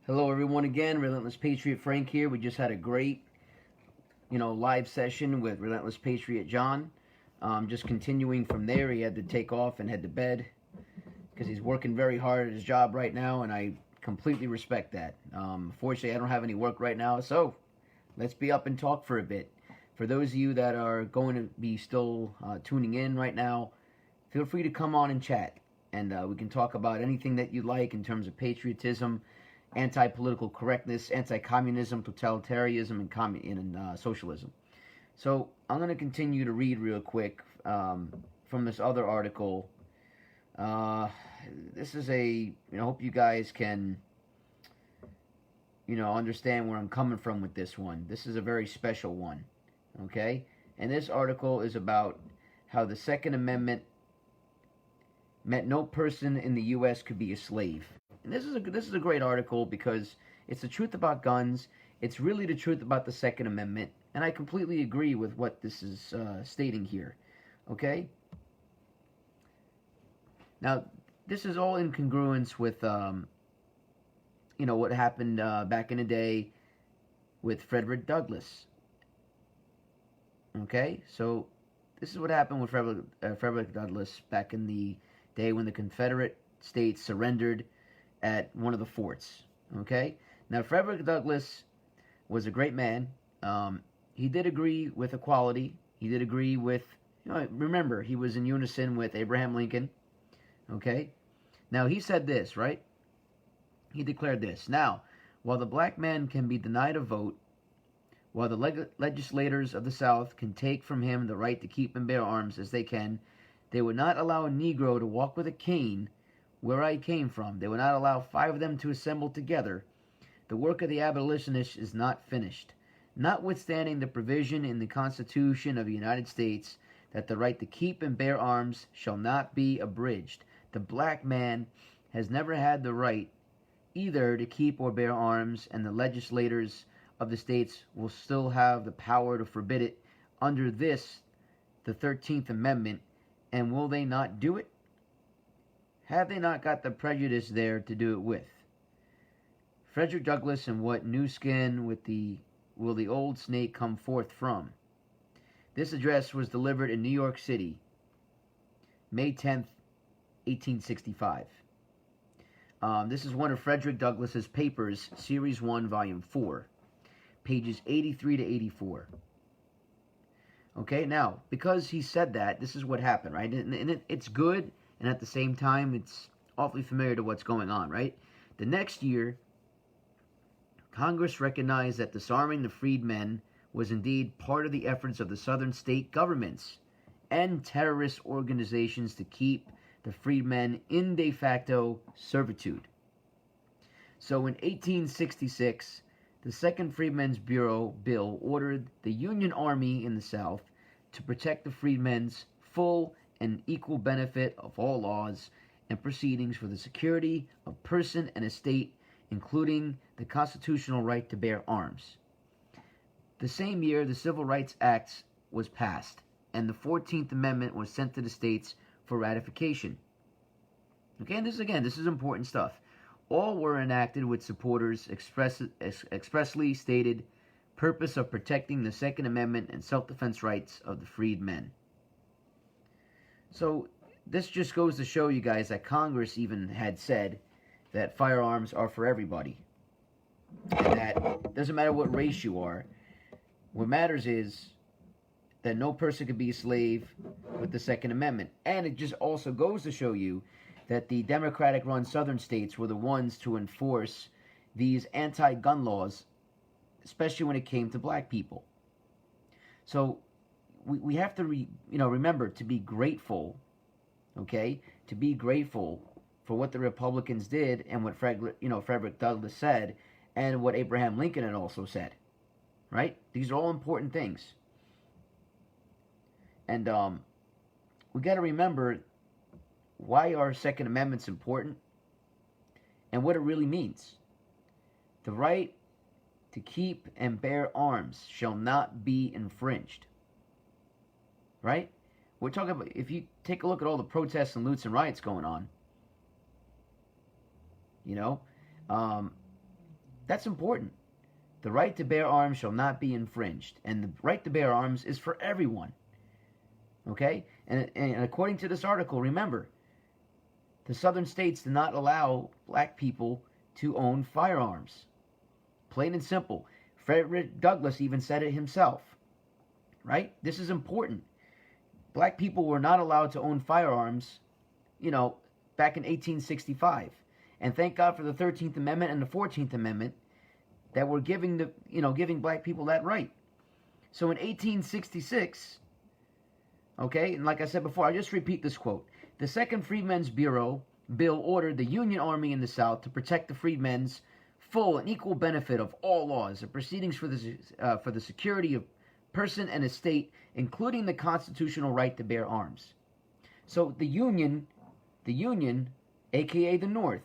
Hello, everyone. Again, Relentless Patriot Frank here. We just had a great, live session with Relentless Patriot John. Just continuing from there, he had to take off and head to bed because he's working very hard at his job right now, and I completely respect that. Fortunately, I don't have any work right now, so let's be up and talk for a bit. For those of you that are going to be still tuning in right now, feel free to come on and chat, and we can talk about anything that you like in terms of patriotism, anti-political correctness, anti-communism, totalitarianism, and socialism. So I'm going to continue to read real quick from this other article. This is hope you guys can, understand where I'm coming from with this one. This is a very special one, okay? And this article is about how the Second Amendment meant no person in the U.S. could be a slave. And this is a great article because it's the truth about guns. It's really the truth about the Second Amendment, and I completely agree with what this is stating here. Okay. Now, this is all in congruence with what happened back in the day with Frederick Douglass. Okay, so this is what happened with Frederick Douglass back in the day when the Confederate States surrendered at one of the forts. Okay, now Frederick Douglass was a great man. He did agree with equality. He did agree with, remember, he was in unison with Abraham Lincoln. Okay, now he said this, right? He declared this. Now, while the black man can be denied a vote, while the legislators of the South can take from him the right to keep and bear arms as they can, they would not allow a Negro to walk with a cane where I came from. They would not allow 5 of them to assemble together. The work of the abolitionists is not finished. Notwithstanding the provision in the Constitution of the United States that the right to keep and bear arms shall not be abridged, the black man has never had the right either to keep or bear arms, and the legislators of the states will still have the power to forbid it under this, the 13th Amendment, and will they not do it? Have they not got the prejudice there to do it with? Frederick Douglass, and what new skin will the old snake come forth from? This address was delivered in New York City, May 10th, 1865. This is one of Frederick Douglass's papers, Series 1, Volume 4, pages 83 to 84. Okay, now, because he said that, this is what happened, right? And it's good, and at the same time, it's awfully familiar to what's going on, right? The next year, Congress recognized that disarming the freedmen was indeed part of the efforts of the southern state governments and terrorist organizations to keep the freedmen in de facto servitude. So in 1866, the Second Freedmen's Bureau bill ordered the Union Army in the South to protect the freedmen's full and equal benefit of all laws and proceedings for the security of person and estate, including the constitutional right to bear arms. The same year, the Civil Rights Act was passed, and the 14th Amendment was sent to the states for ratification. Okay, and this is important stuff. All were enacted with supporters expressly stated purpose of protecting the Second Amendment and self-defense rights of the freedmen. So this just goes to show you guys that Congress even had said that firearms are for everybody, and that it doesn't matter what race you are. What matters is that no person could be a slave with the Second Amendment. And it just also goes to show you that the Democratic-run southern states were the ones to enforce these anti-gun laws, especially when it came to black people. So we have to remember to be grateful, okay, to be grateful for what the Republicans did and what Frederick Douglass said and what Abraham Lincoln had also said, right? These are all important things. And we got to remember why our Second Amendment's important and what it really means. The right to keep and bear arms shall not be infringed. Right? We're talking about, if you take a look at all the protests and loots and riots going on, That's important. The right to bear arms shall not be infringed, and the right to bear arms is for everyone. Okay? And according to this article, remember, the southern states did not allow black people to own firearms. Plain and simple. Frederick Douglass even said it himself. Right? This is important. Black people were not allowed to own firearms, back in 1865. And thank God for the 13th Amendment and the 14th Amendment that were giving black people that right. So in 1866, okay, and like I said before, I'll just repeat this quote. The Second Freedmen's Bureau bill ordered the Union Army in the South to protect the freedmen's full and equal benefit of all laws and proceedings for the security of person and estate, including the constitutional right to bear arms. So the Union, aka the North,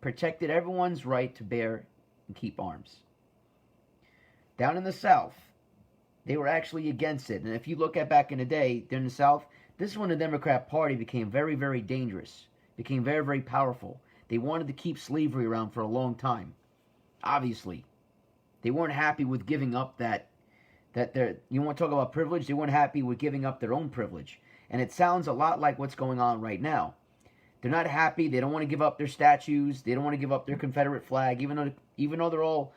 protected everyone's right to bear and keep arms. Down in the South, they were actually against it. And if you look at back in the day, in the South, this is when the Democrat Party became very, very dangerous, became very, very powerful. They wanted to keep slavery around for a long time. Obviously, they weren't happy with giving up you want to talk about privilege? They weren't happy with giving up their own privilege. And it sounds a lot like what's going on right now. They're not happy. They don't want to give up their statues. They don't want to give up their Confederate flag, even though they're all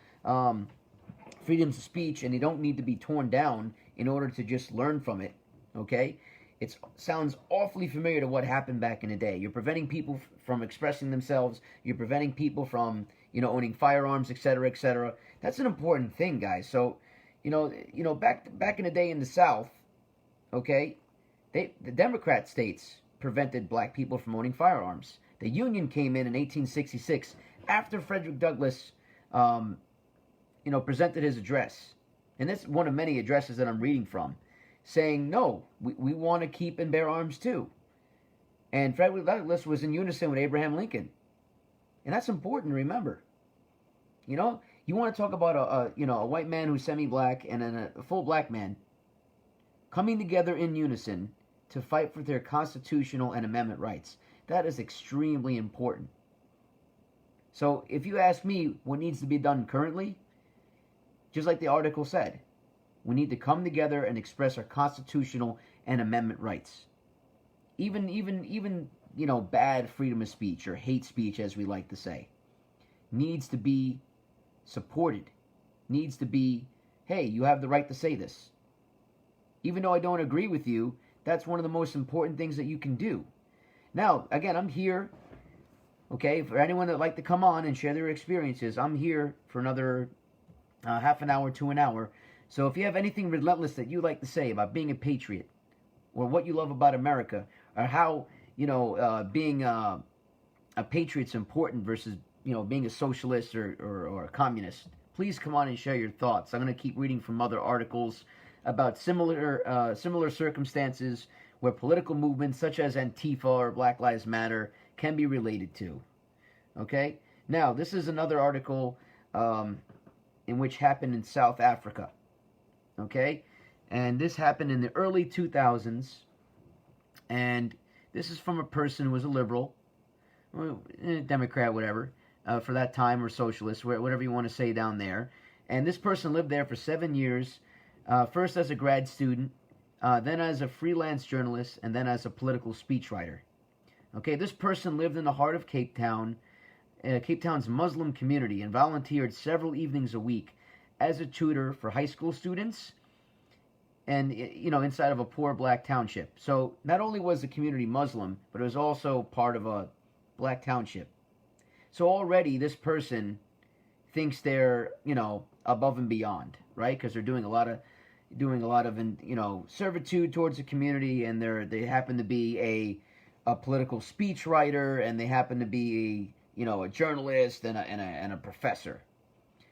freedoms of speech and they don't need to be torn down in order to just learn from it. Okay? It sounds awfully familiar to what happened back in the day. You're preventing people from expressing themselves. You're preventing people from, owning firearms, etc., etc. That's an important thing, guys. So, back in the day in the South, okay, the Democrat states prevented black people from owning firearms. The Union came in 1866 after Frederick Douglass, presented his address. And this is one of many addresses that I'm reading from, saying, no, we want to keep and bear arms too. And Frederick Douglass was in unison with Abraham Lincoln. And that's important to remember. You want to talk about a white man who's semi-black and then a full black man coming together in unison to fight for their constitutional and amendment rights. That is extremely important. So if you ask me what needs to be done currently, just like the article said, we need to come together and express our constitutional and amendment rights. Even bad freedom of speech or hate speech, as we like to say, needs to be supported. Needs to be, hey, you have the right to say this. Even though I don't agree with you, that's one of the most important things that you can do. Now, again, I'm here, okay, for anyone that would like to come on and share their experiences. I'm here for another half an hour to an hour. So if you have anything relentless that you'd like to say about being a patriot, or what you love about America, or how, being a patriot's important versus, being a socialist or a communist, please come on and share your thoughts. I'm going to keep reading from other articles about similar circumstances where political movements such as Antifa or Black Lives Matter can be related to. Okay? Now, this is another article in which happened in South Africa. Okay? And this happened in the early 2000s. And this is from a person who was a liberal, Democrat, whatever, for that time, or socialist, whatever you want to say down there. And this person lived there for 7 years, first as a grad student, then as a freelance journalist, and then as a political speechwriter. Okay, this person lived in the heart of Cape Town, Cape Town's Muslim community, and volunteered several evenings a week as a tutor for high school students and, inside of a poor black township. So not only was the community Muslim, but it was also part of a black township. So already this person thinks they're, above and beyond, right? Because they're doing a lot of, servitude towards the community, and they happen to be a political speech writer, and they happen to be a journalist and a professor.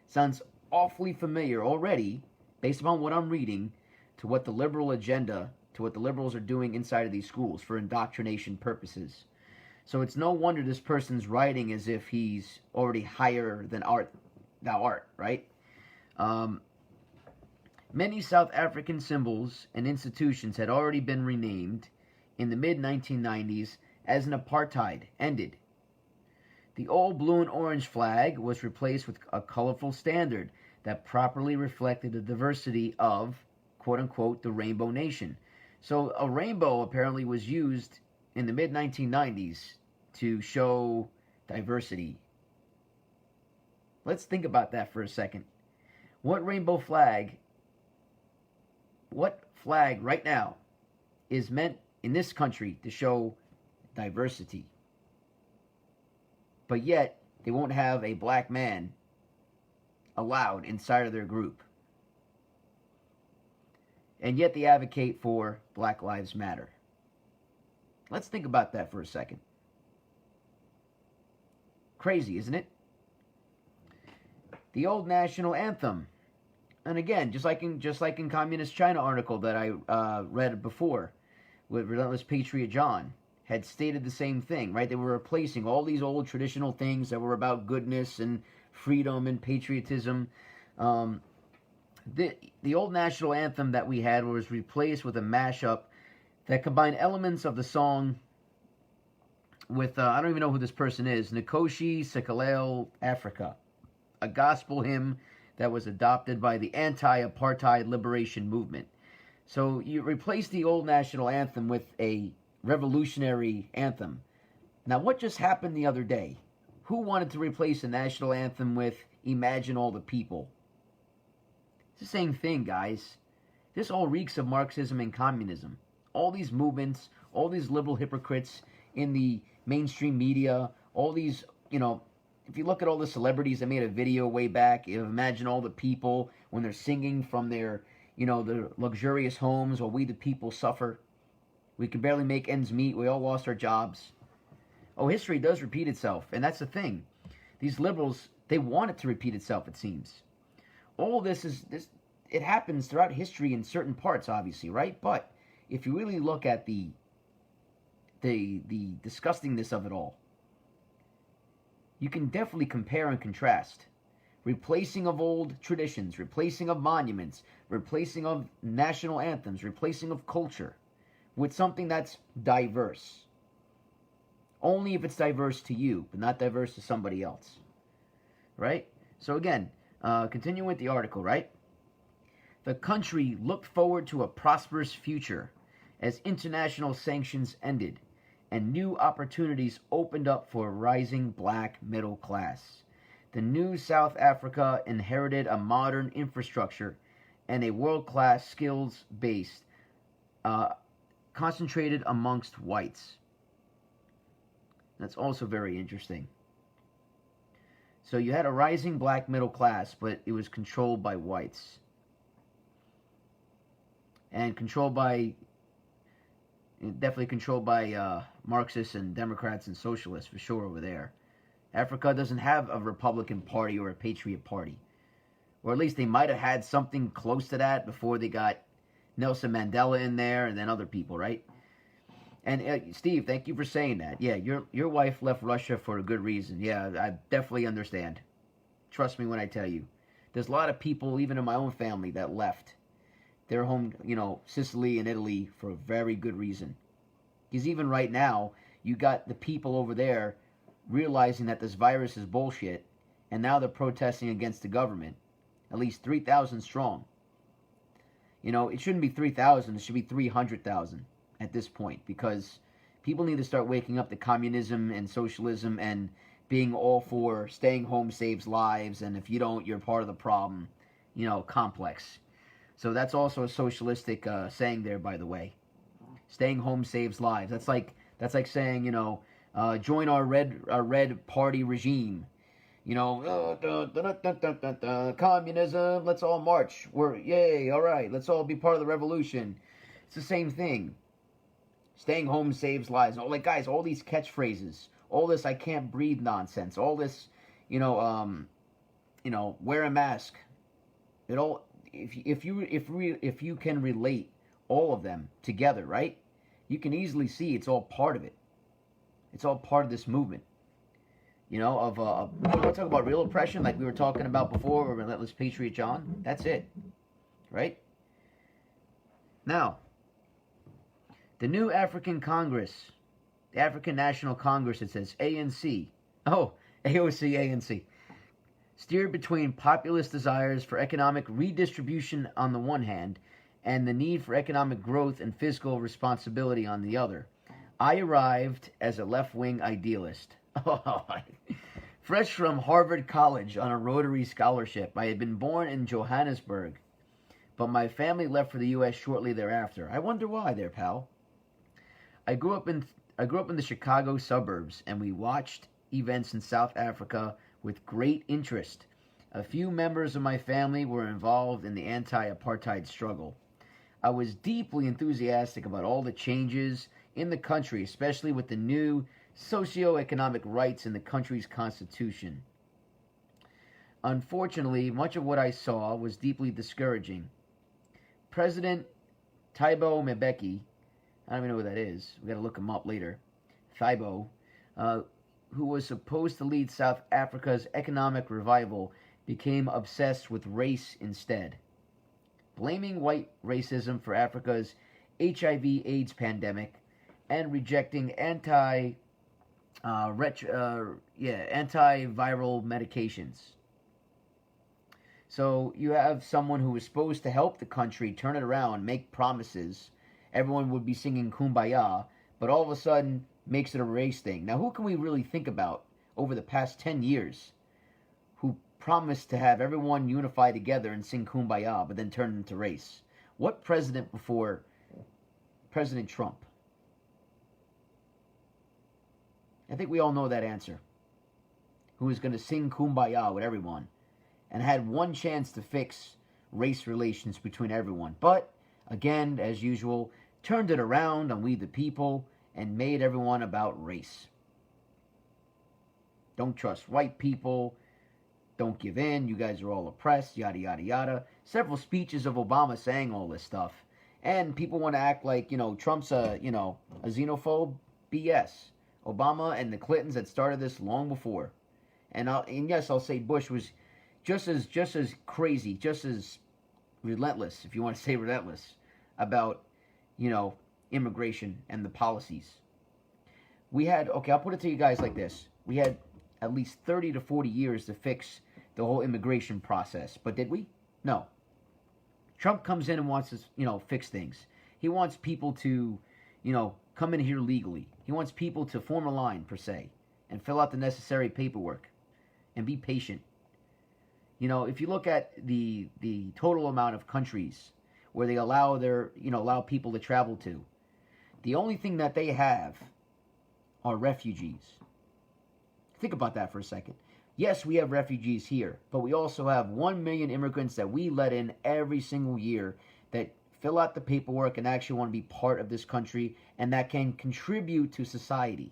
Sounds awfully familiar already, based upon what I'm reading, to what the liberal agenda, to what the liberals are doing inside of these schools for indoctrination purposes. So it's no wonder this person's writing as if he's already higher than thou art, right? Many South African symbols and institutions had already been renamed in the mid-1990s as an apartheid ended. The old blue and orange flag was replaced with a colorful standard that properly reflected the diversity of, quote unquote, the Rainbow Nation. So a rainbow apparently was used in the mid 1990s to show diversity. Let's think about that for a second. What flag right now is meant in this country to show diversity? But yet, they won't have a black man allowed inside of their group. And yet they advocate for Black Lives Matter. Let's think about that for a second. Crazy, isn't it? The old national anthem. And again, just like in Communist China article that I read before, with Relentless Patriot John, had stated the same thing, right? They were replacing all these old traditional things that were about goodness and freedom and patriotism. The old national anthem that we had was replaced with a mashup that combined elements of the song with, I don't even know who this person is, Nkosi Sikelel Africa, a gospel hymn that was adopted by the anti-apartheid liberation movement. So you replace the old national anthem with a revolutionary anthem. Now, what just happened the other day? Who wanted to replace the national anthem with Imagine All the People? It's the same thing, guys. This all reeks of Marxism and communism. All these movements, all these liberal hypocrites in the mainstream media, all these, if you look at all the celebrities that made a video way back, Imagine All the People, when they're singing from their, their luxurious homes while we the people suffer. We can barely make ends meet. We all lost our jobs. Oh, history does repeat itself, and that's the thing. These liberals, they want it to repeat itself, it seems. All this, it happens throughout history in certain parts, obviously, right? But if you really look at the disgustingness of it all, you can definitely compare and contrast. Replacing of old traditions, replacing of monuments, replacing of national anthems, replacing of culture with something that's diverse. Only if it's diverse to you, but not diverse to somebody else. Right? So again, continuing with the article, right? The country looked forward to a prosperous future as international sanctions ended and new opportunities opened up for a rising black middle class. The new South Africa inherited a modern infrastructure and a world-class skills base concentrated amongst whites. That's also very interesting. So you had a rising black middle class, but it was controlled by whites. And definitely controlled by Marxists and Democrats and Socialists for sure over there. Africa doesn't have a Republican Party or a Patriot Party. Or at least they might have had something close to that before they got Nelson Mandela in there and then other people, right? And Steve, thank you for saying that. Yeah, your wife left Russia for a good reason. Yeah, I definitely understand. Trust me when I tell you. There's a lot of people, even in my own family, that left their home, Sicily and Italy for a very good reason. Because even right now, you got the people over there realizing that this virus is bullshit, and now they're protesting against the government. At least 3,000 strong. It shouldn't be 3,000, it should be 300,000 at this point, because people need to start waking up to communism and socialism and being all for staying home saves lives, and if you don't, you're part of the problem, complex. So that's also a socialistic saying there, by the way. Staying home saves lives. That's like saying, join our red party regime. Communism, let's all march. Yay, all right, let's all be part of the revolution. It's the same thing. Staying home saves lives. Guys, all these catchphrases, all this I can't breathe nonsense, all this, wear a mask. It all, if you can relate all of them together, right? You can easily see it's all part of it. It's all part of this movement. You want to talk about real oppression like we were talking about before with Relentless Patriot John? That's it. Right? Now, the new African Congress, the African National Congress, it says ANC. Oh, AOC, ANC. Steered between populist desires for economic redistribution on the one hand and the need for economic growth and fiscal responsibility on the other. I arrived as a left-wing idealist. Fresh from Harvard College on a Rotary scholarship, I had been born in Johannesburg, but my family left for the U.S. shortly thereafter. I wonder why there, pal. I grew up in the Chicago suburbs, and we watched events in South Africa with great interest. A few members of my family were involved in the anti-apartheid struggle. I was deeply enthusiastic about all the changes in the country, especially with the new socio-economic rights in the country's constitution. Unfortunately, much of what I saw was deeply discouraging. President Thabo Mbeki, I don't even know who that is. We got to look him up later. Thabo, who was supposed to lead South Africa's economic revival, became obsessed with race instead. Blaming white racism for Africa's HIV/AIDS pandemic and rejecting antiviral medications. So you have someone who was supposed to help the country turn it around, make promises. Everyone would be singing Kumbaya, but all of a sudden makes it a race thing. Now, who can we really think about over the past 10 years who promised to have everyone unify together and sing Kumbaya, but then turn it into race? What president before President Trump? I think we all know that answer. Who was going to sing Kumbaya with everyone and had one chance to fix race relations between everyone. But, again, as usual, turned it around on we the people and made everyone about race. Don't trust white people. Don't give in. You guys are all oppressed. Yada, yada, yada. Several speeches of Obama saying all this stuff. And people want to act like, Trump's a xenophobe. BS. Obama and the Clintons had started this long before. And yes, I'll say Bush was just as crazy, just as relentless, if you want to say relentless, about, immigration and the policies. I'll put it to you guys like this. We had at least 30 to 40 years to fix the whole immigration process. But did we? No. Trump comes in and wants to, fix things. He wants people to, come in here legally. He wants people to form a line, per se, and fill out the necessary paperwork and be patient. If you look at the total amount of countries where they allow allow people to travel to, the only thing that they have are refugees. Think about that for a second. Yes, we have refugees here, but we also have 1 million immigrants that we let in every single year that fill out the paperwork and actually want to be part of this country and that can contribute to society.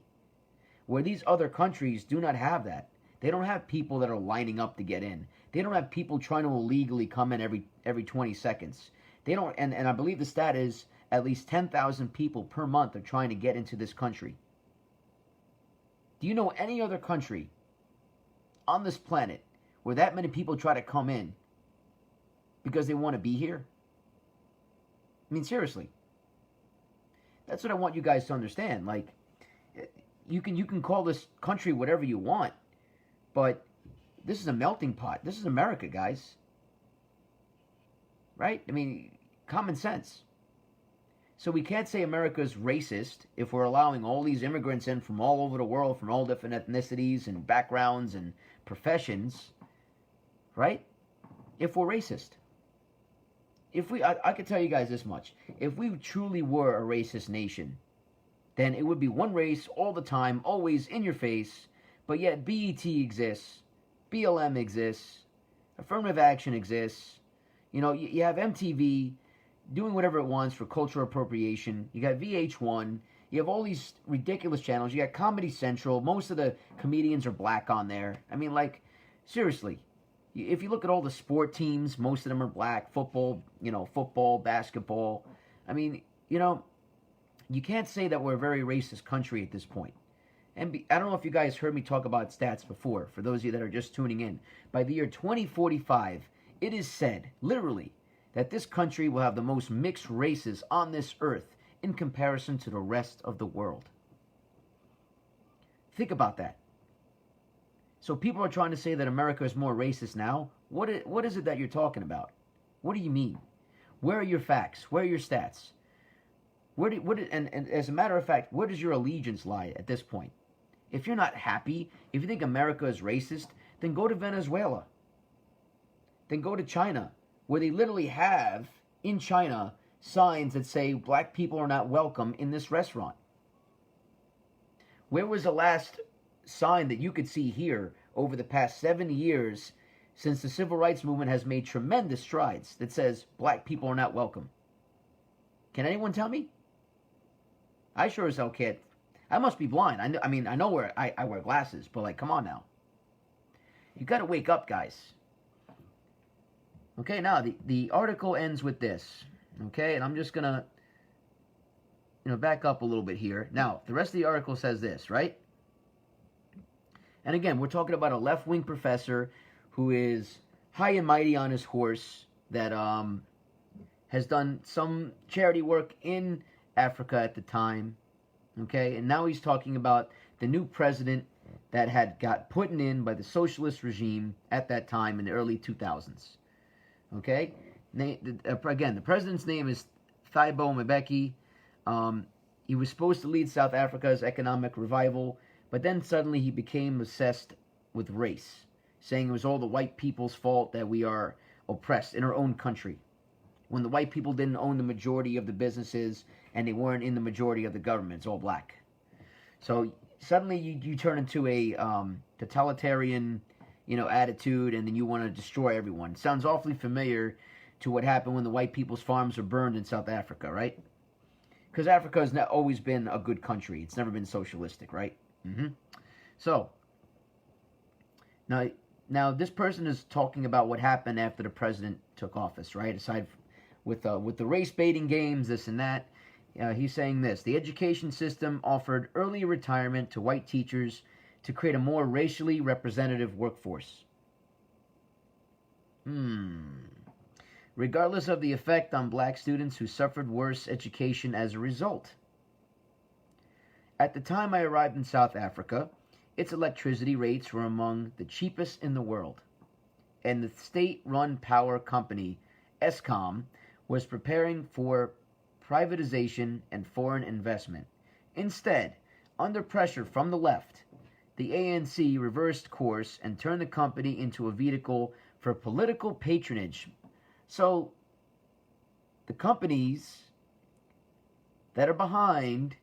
Where these other countries do not have that. They don't have people that are lining up to get in. They don't have people trying to illegally come in every 20 seconds. They don't, and I believe the stat is at least 10,000 people per month are trying to get into this country. Do you know any other country on this planet where that many people try to come in because they want to be here? I mean, seriously. That's what I want you guys to understand. Like, you can call this country whatever you want, but this is a melting pot. This is America, guys. Right? I mean, common sense. So we can't say America's racist if we're allowing all these immigrants in from all over the world, from all different ethnicities and backgrounds and professions, right? If we're racist. I can tell you guys this much. If we truly were a racist nation, then it would be one race all the time, always in your face, but yet BET exists, BLM exists, affirmative action exists. You have MTV doing whatever it wants for cultural appropriation. You got VH1. You have all these ridiculous channels. You got Comedy Central. Most of the comedians are black on there. I mean, like, seriously. If you look at all the sport teams, most of them are black. Football, basketball. I mean, you can't say that we're a very racist country at this point. And I don't know if you guys heard me talk about stats before, for those of you that are just tuning in. By the year 2045, it is said, literally, that this country will have the most mixed races on this earth in comparison to the rest of the world. Think about that. So people are trying to say that America is more racist now. What is it that you're talking about? What do you mean? Where are your facts? Where are your stats? And as a matter of fact, where does your allegiance lie at this point? If you're not happy, if you think America is racist, then go to Venezuela. Then go to China, where they literally have, in China, signs that say black people are not welcome in this restaurant. Where was the last sign that you could see here over the past 70 years since the civil rights movement has made tremendous strides that says black people are not welcome? Can anyone tell me? I sure as hell can't. I must be blind. I know where I wear glasses, but like, come on now. You got to wake up, guys. Okay, now the article ends with this. Okay, and I'm just gonna back up a little bit here. Now, the rest of the article says this, right? And again, we're talking about a left-wing professor who is high and mighty on his horse that has done some charity work in Africa at the time. Okay, and now he's talking about the new president that had got put in by the socialist regime at that time in the early 2000s. Okay, again, the president's name is Thabo Mbeki. He was supposed to lead South Africa's economic revival, but then suddenly he became obsessed with race, saying it was all the white people's fault that we are oppressed in our own country, when the white people didn't own the majority of the businesses and they weren't in the majority of the government. It's all black. So suddenly you turn into a totalitarian, attitude, and then you want to destroy everyone. It sounds awfully familiar to what happened when the white people's farms were burned in South Africa, right? Because Africa has not always been a good country. It's never been socialistic, right? So now this person is talking about what happened after the president took office, right? Aside with the race baiting games, this and that. He's saying this: the education system offered early retirement to white teachers to create a more racially representative workforce. Regardless of the effect on black students who suffered worse education as a result. At the time I arrived in South Africa, its electricity rates were among the cheapest in the world, and the state-run power company, Eskom, was preparing for privatization and foreign investment. Instead, under pressure from the left, the ANC reversed course and turned the company into a vehicle for political patronage. So, the companies that are behind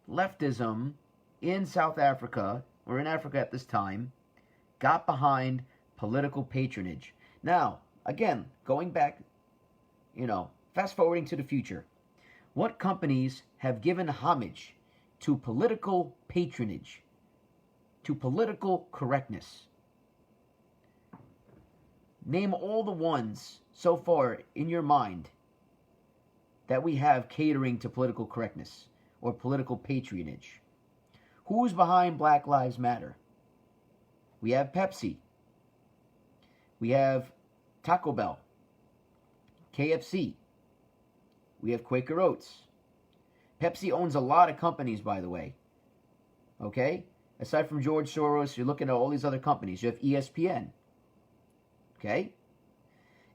leftism in South Africa, or in Africa at this time, got behind political patronage. Now, again, going back, fast forwarding to the future, what companies have given homage to political patronage, to political correctness? Name all the ones so far in your mind that we have catering to political correctness or political patronage. Who's behind Black Lives Matter? We have Pepsi. We have Taco Bell. KFC. We have Quaker Oats. Pepsi owns a lot of companies, by the way. Okay? Aside from George Soros, you're looking at all these other companies. You have ESPN. Okay?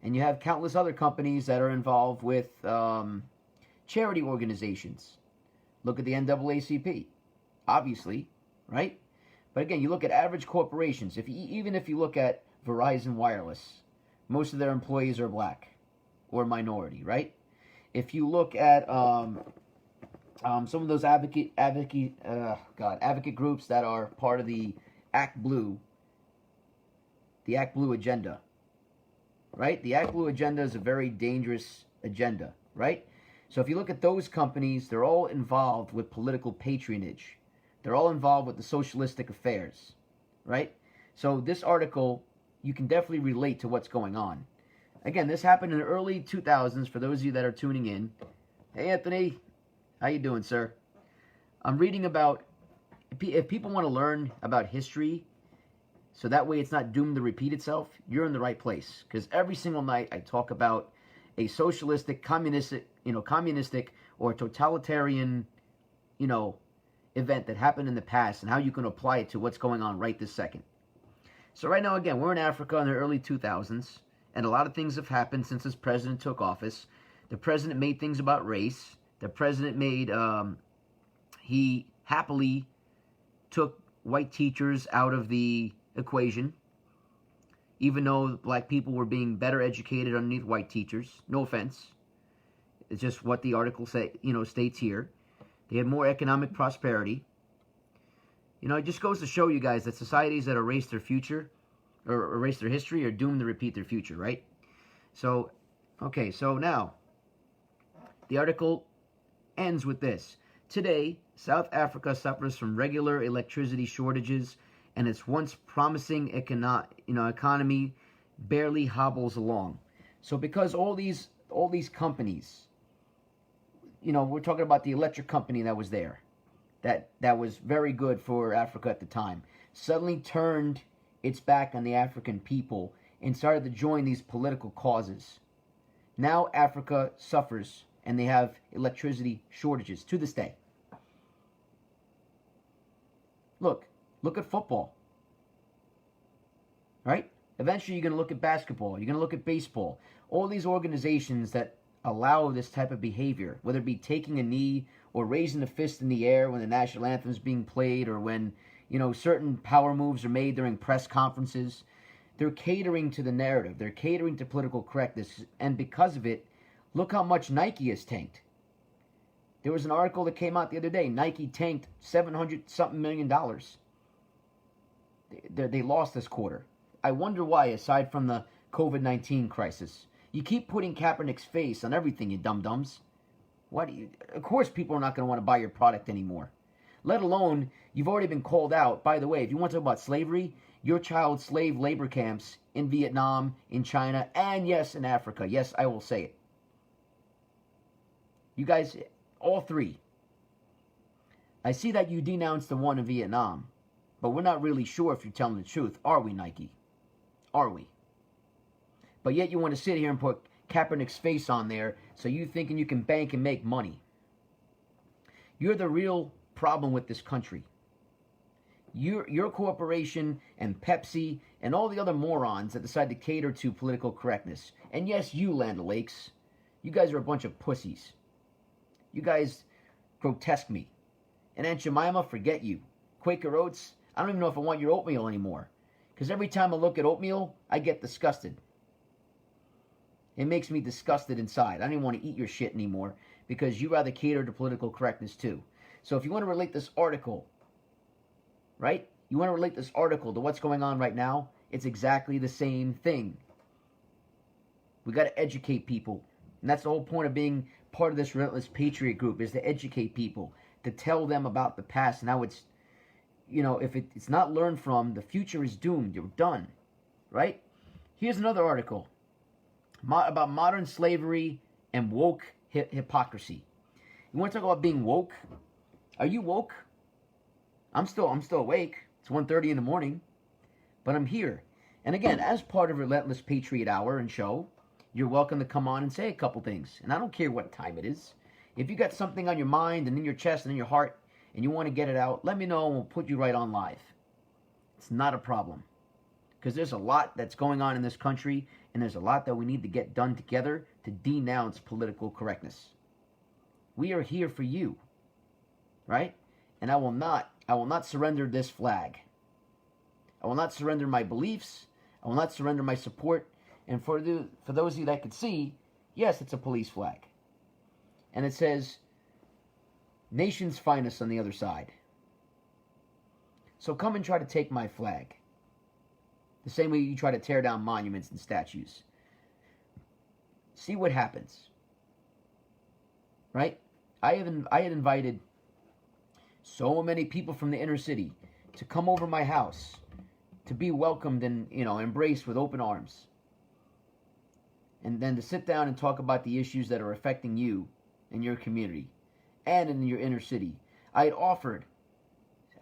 And you have countless other companies that are involved with charity organizations. Look at the NAACP. Obviously, right? But again, you look at average corporations. Even if you look at Verizon Wireless, most of their employees are black or minority, right? If you look at some of those advocate groups that are part of the Act Blue agenda, right? The Act Blue agenda is a very dangerous agenda, right? So if you look at those companies, they're all involved with political patronage. They're all involved with the socialistic affairs, right? So this article, you can definitely relate to what's going on. Again, this happened in the early 2000s, for those of you that are tuning in. Hey, Anthony. How you doing, sir? I'm reading about, if people want to learn about history, so that way it's not doomed to repeat itself, you're in the right place. Because every single night I talk about a socialistic, communistic or totalitarian, event that happened in the past and how you can apply it to what's going on right this second. So right now, again, we're in Africa in the early 2000s, and a lot of things have happened since this president took office. The president made things about race. The president made, he happily took white teachers out of the equation, even though black people were being better educated underneath white teachers. No offense. It's just what the article states here. They had more economic prosperity. It just goes to show you guys that societies that erase their future or erase their history are doomed to repeat their future, right? So, okay, so now the article ends with this. Today, South Africa suffers from regular electricity shortages, and its once promising economy barely hobbles along. So because all these companies, we're talking about the electric company that was there, that was very good for Africa at the time, suddenly turned its back on the African people and started to join these political causes. Now Africa suffers, and they have electricity shortages to this day. Look at football, right? Eventually you're going to look at basketball, you're going to look at baseball. All these organizations that allow this type of behavior, whether it be taking a knee or raising a fist in the air when the national anthem is being played, or when, certain power moves are made during press conferences, they're catering to the narrative. They're catering to political correctness. And because of it, look how much Nike has tanked. There was an article that came out the other day. Nike tanked $700-something million. They lost this quarter. I wonder why, aside from the COVID-19 crisis. You keep putting Kaepernick's face on everything, you dum-dums. Of course people are not going to want to buy your product anymore. Let alone, you've already been called out. By the way, if you want to talk about slavery, your child slave labor camps in Vietnam, in China, and yes, in Africa. Yes, I will say it. You guys, all three. I see that you denounced the one in Vietnam, but we're not really sure if you're telling the truth. Are we, Nike? Are we? But yet you want to sit here and put Kaepernick's face on there, so you thinking you can bank and make money. You're the real problem with this country. Your corporation and Pepsi and all the other morons that decide to cater to political correctness. And yes, you, Land O'Lakes. You guys are a bunch of pussies. You guys grotesque me. And Aunt Jemima, forget you. Quaker Oats, I don't even know if I want your oatmeal anymore. Because every time I look at oatmeal, I get disgusted. It makes me disgusted inside. I don't even want to eat your shit anymore because you rather cater to political correctness too. So if you want to relate this article, right? You want to relate this article to what's going on right now, it's exactly the same thing. We got to educate people. And that's the whole point of being part of this Relentless Patriot group, is to educate people, to tell them about the past and how it's, if it's not learned from, the future is doomed. You're done, right? Here's another article about modern slavery and woke hypocrisy. You want to talk about being woke? Are you woke? I'm still awake. It's 1:30 in the morning, but I'm here. And again, as part of Relentless Patriot Hour and show, you're welcome to come on and say a couple things. And I don't care what time it is. If you got something on your mind and in your chest and in your heart and you want to get it out, let me know and we'll put you right on live. It's not a problem. Because there's a lot that's going on in this country, and there's a lot that we need to get done together to denounce political correctness. We are here for you, right? And I will not surrender this flag. I will not surrender my beliefs. I will not surrender my support. And for those of you that could see, yes, it's a police flag. And it says, Nation's Finest on the other side. So come and try to take my flag. The same way you try to tear down monuments and statues. See what happens. Right? I had invited so many people from the inner city to come over my house, to be welcomed and, embraced with open arms. And then to sit down and talk about the issues that are affecting you in your community and in your inner city. I had offered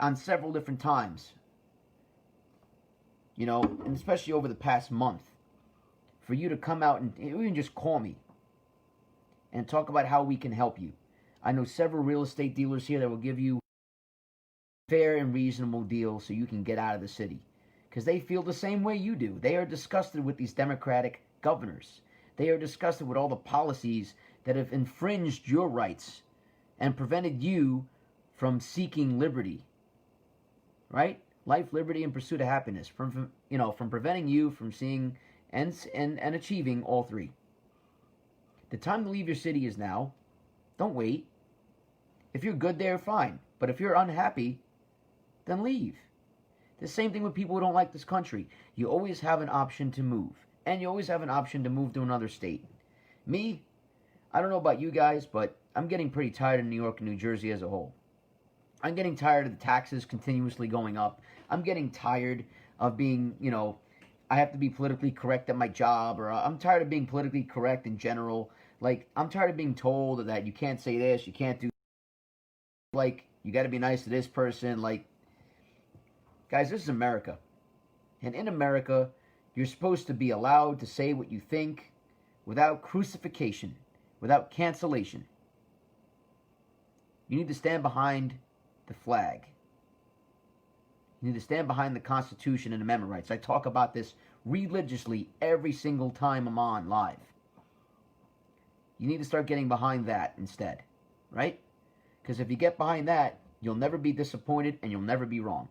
on several different times, and especially over the past month, for you to come out and even just call me and talk about how we can help you. I know several real estate dealers here that will give you a fair and reasonable deal so you can get out of the city. because they feel the same way you do. They are disgusted with these Democratic governors. They are disgusted with all the policies that have infringed your rights and prevented you from seeking liberty, right? Life, liberty, and pursuit of happiness. From preventing you from seeing and achieving all three. The time to leave your city is now. Don't wait. If you're good there, fine. But if you're unhappy, then leave. The same thing with people who don't like this country. You always have an option to move. And you always have an option to move to another state. Me, I don't know about you guys, but I'm getting pretty tired of New York and New Jersey as a whole. I'm getting tired of the taxes continuously going up. I'm getting tired of being, I have to be politically correct at my job, or I'm tired of being politically correct in general. Like, I'm tired of being told that you can't say this, you can't do, like, you got to be nice to this person. Like, guys, this is America. And in America, you're supposed to be allowed to say what you think without crucifixion, without cancellation. You need to stand behind the flag. You need to stand behind the Constitution and amendment rights. I talk about this religiously every single time I'm on live. You need to start getting behind that instead, right? Because if you get behind that, you'll never be disappointed and you'll never be wrong.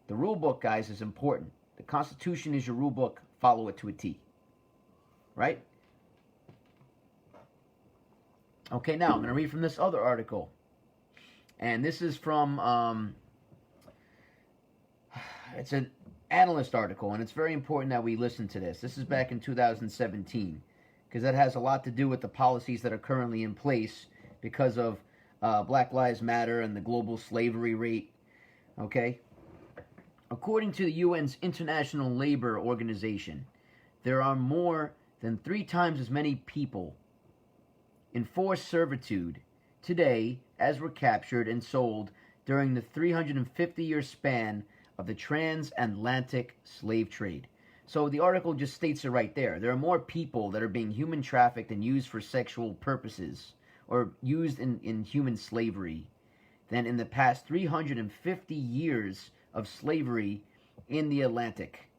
The rule book, guys, is important. The Constitution is your rule book. Follow it to a T, right? Okay, now I'm going to read from this other article. And this is from, it's an analyst article, and it's very important that we listen to this. This is back in 2017, because that has a lot to do with the policies that are currently in place because of Black Lives Matter and the global slavery rate, okay? According to the UN's International Labor Organization, there are more than 3 times as many people in forced servitude today as were captured and sold during the 350-year span of the transatlantic slave trade. So the article just states it right there. There are more people that are being human trafficked and used for sexual purposes or used in human slavery than in the past 350 years of slavery in the Atlantic.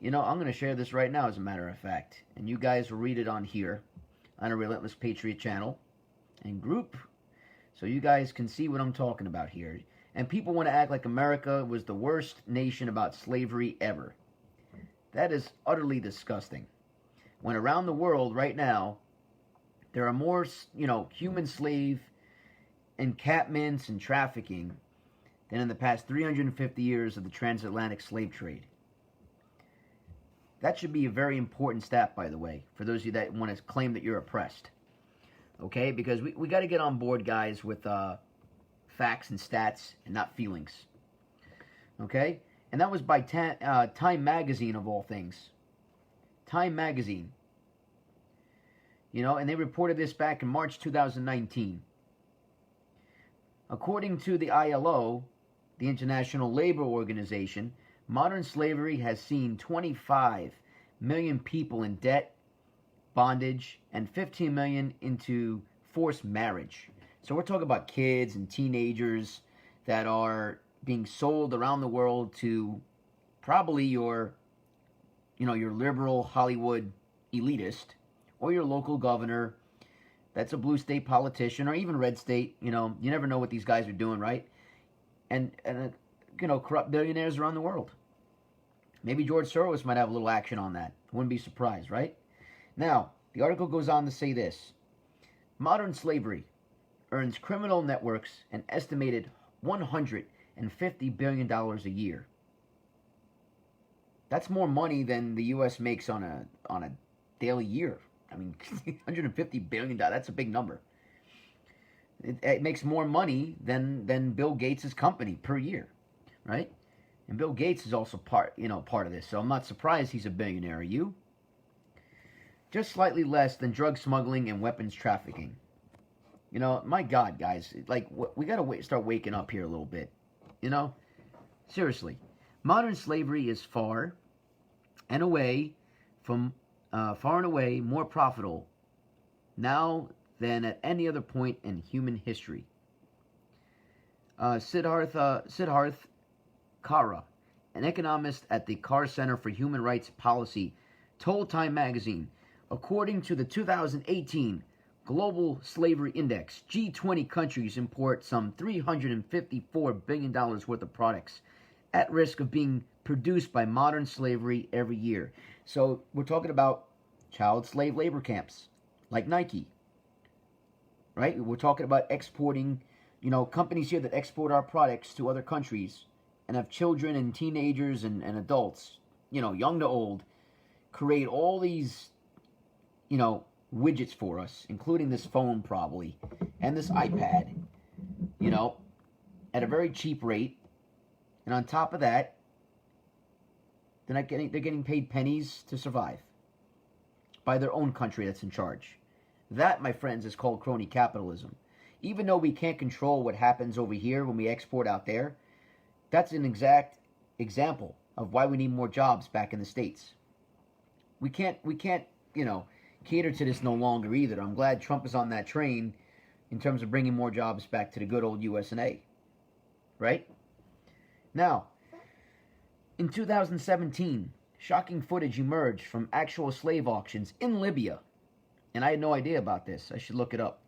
I'm going to share this right now, as a matter of fact. And you guys will read it on here, on a Relentless Patriot channel and group, so you guys can see what I'm talking about here. And people want to act like America was the worst nation about slavery ever. That is utterly disgusting. When around the world right now, there are more, human slave encampments and trafficking than in the past 350 years of the transatlantic slave trade. That should be a very important stat, by the way, for those of you that want to claim that you're oppressed. Okay? Because we got to get on board, guys, with facts and stats and not feelings. Okay? And that was by Time Magazine, of all things. Time Magazine. And they reported this back in March 2019. According to the ILO, the International Labor Organization, modern slavery has seen 25 million people in debt, bondage, and 15 million into forced marriage. So we're talking about kids and teenagers that are being sold around the world to probably your liberal Hollywood elitist or your local governor that's a blue state politician or even red state. You never know what these guys are doing, right? And corrupt billionaires around the world. Maybe George Soros might have a little action on that. Wouldn't be surprised, right? Now, the article goes on to say this. Modern slavery earns criminal networks an estimated $150 billion a year. That's more money than the U.S. makes on a daily year. I mean, $150 billion, that's a big number. It makes more money than Bill Gates' company per year, right? And Bill Gates is also part of this, so I'm not surprised he's a billionaire. Are you? Just slightly less than drug smuggling and weapons trafficking. My God, guys, like, we got to start waking up here a little bit. Seriously. Modern slavery is far and away more profitable now than at any other point in human history. Siddharth Kara, an economist at the Carr Center for Human Rights Policy, told Time magazine, according to the 2018 Global Slavery Index, G20 countries import some $354 billion worth of products at risk of being produced by modern slavery every year. So we're talking about child slave labor camps like Nike, right? We're talking about exporting, companies here that export our products to other countries and have children and teenagers and adults, young to old, create all these, widgets for us, including this phone probably, and this iPad, at a very cheap rate. And on top of that, they're getting paid pennies to survive by their own country that's in charge. That, my friends, is called crony capitalism. Even though we can't control what happens over here when we export out there, that's an exact example of why we need more jobs back in the States. We can't, cater to this no longer either. I'm glad Trump is on that train in terms of bringing more jobs back to the good old USA. Right? Now, in 2017, shocking footage emerged from actual slave auctions in Libya. And I had no idea about this. I should look it up.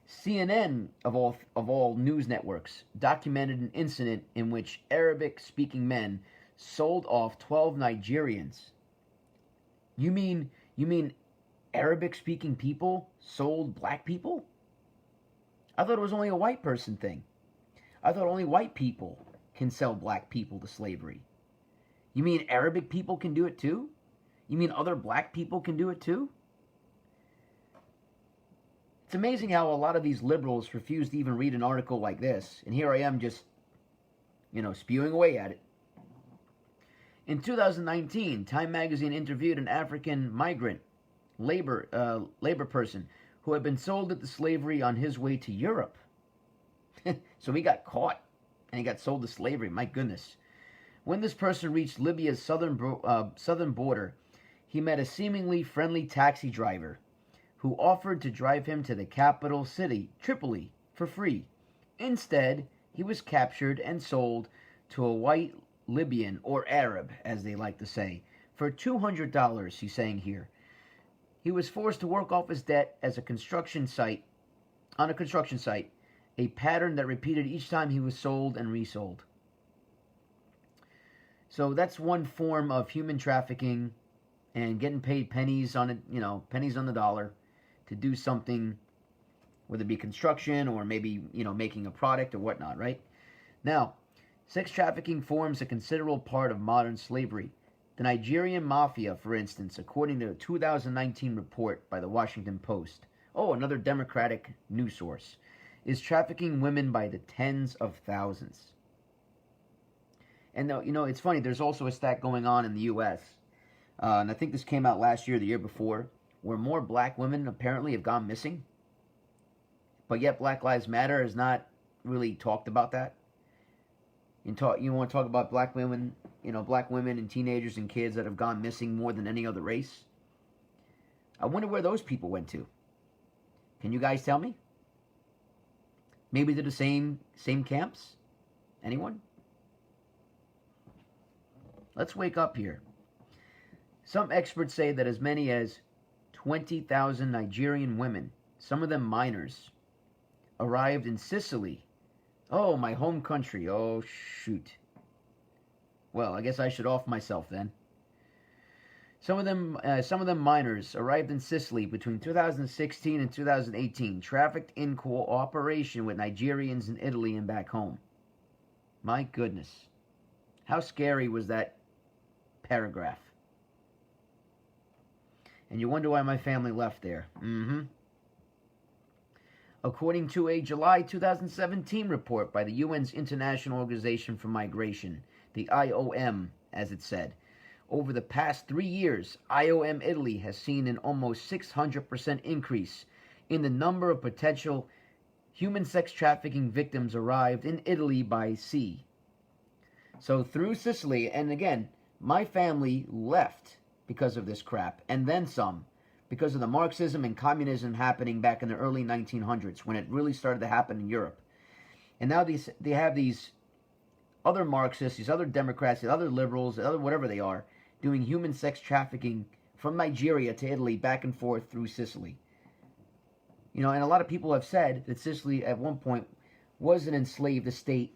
CNN, of all news networks, documented an incident in which Arabic-speaking men sold off 12 Nigerians. You mean Arabic-speaking people sold black people? I thought it was only a white person thing. I thought only white people can sell black people to slavery. You mean Arabic people can do it too? You mean other black people can do it too? It's amazing how a lot of these liberals refuse to even read an article like this. And here I am just, spewing away at it. In 2019, Time magazine interviewed an African migrant labor person who had been sold into slavery on his way to Europe. So he got caught and he got sold to slavery. My goodness. When this person reached Libya's southern border, he met a seemingly friendly taxi driver who offered to drive him to the capital city, Tripoli, for free. Instead, he was captured and sold to a white Libyan, or Arab, as they like to say, for $200, he's saying here. He was forced to work off his debt on a construction site, a pattern that repeated each time he was sold and resold. So that's one form of human trafficking and getting paid pennies on it, pennies on the dollar to do something, whether it be construction or maybe, making a product or whatnot, right? Now, sex trafficking forms a considerable part of modern slavery. The Nigerian mafia, for instance, according to a 2019 report by the Washington Post, another Democratic news source, is trafficking women by the tens of thousands. And, it's funny, there's also a stat going on in the U.S., and I think this came out last year, the year before, where more black women apparently have gone missing, but yet Black Lives Matter has not really talked about that. You want to talk about black women, black women and teenagers and kids that have gone missing more than any other race? I wonder where those people went to. Can you guys tell me? Maybe they're the same camps? Anyone? Let's wake up here. Some experts say that as many as 20,000 Nigerian women, some of them minors, arrived in Sicily. Oh, my home country. Oh, shoot. Well, I guess I should off myself then. Some of them minors arrived in Sicily between 2016 and 2018, trafficked in cooperation with Nigerians in Italy and back home. My goodness. How scary was that paragraph? And you wonder why my family left there. According to a July 2017 report by the UN's International Organization for Migration, the IOM, as it said, over the past 3 years, IOM Italy has seen an almost 600% increase in the number of potential human sex trafficking victims arrived in Italy by sea. So through Sicily, and again, my family left because of this crap, and then some, because of the Marxism and communism happening back in the early 1900s, when it really started to happen in Europe. And now they have these other Marxists, these other Democrats, these other liberals, other whatever they are, doing human sex trafficking from Nigeria to Italy, back and forth through Sicily. And a lot of people have said that Sicily at one point was an enslaved state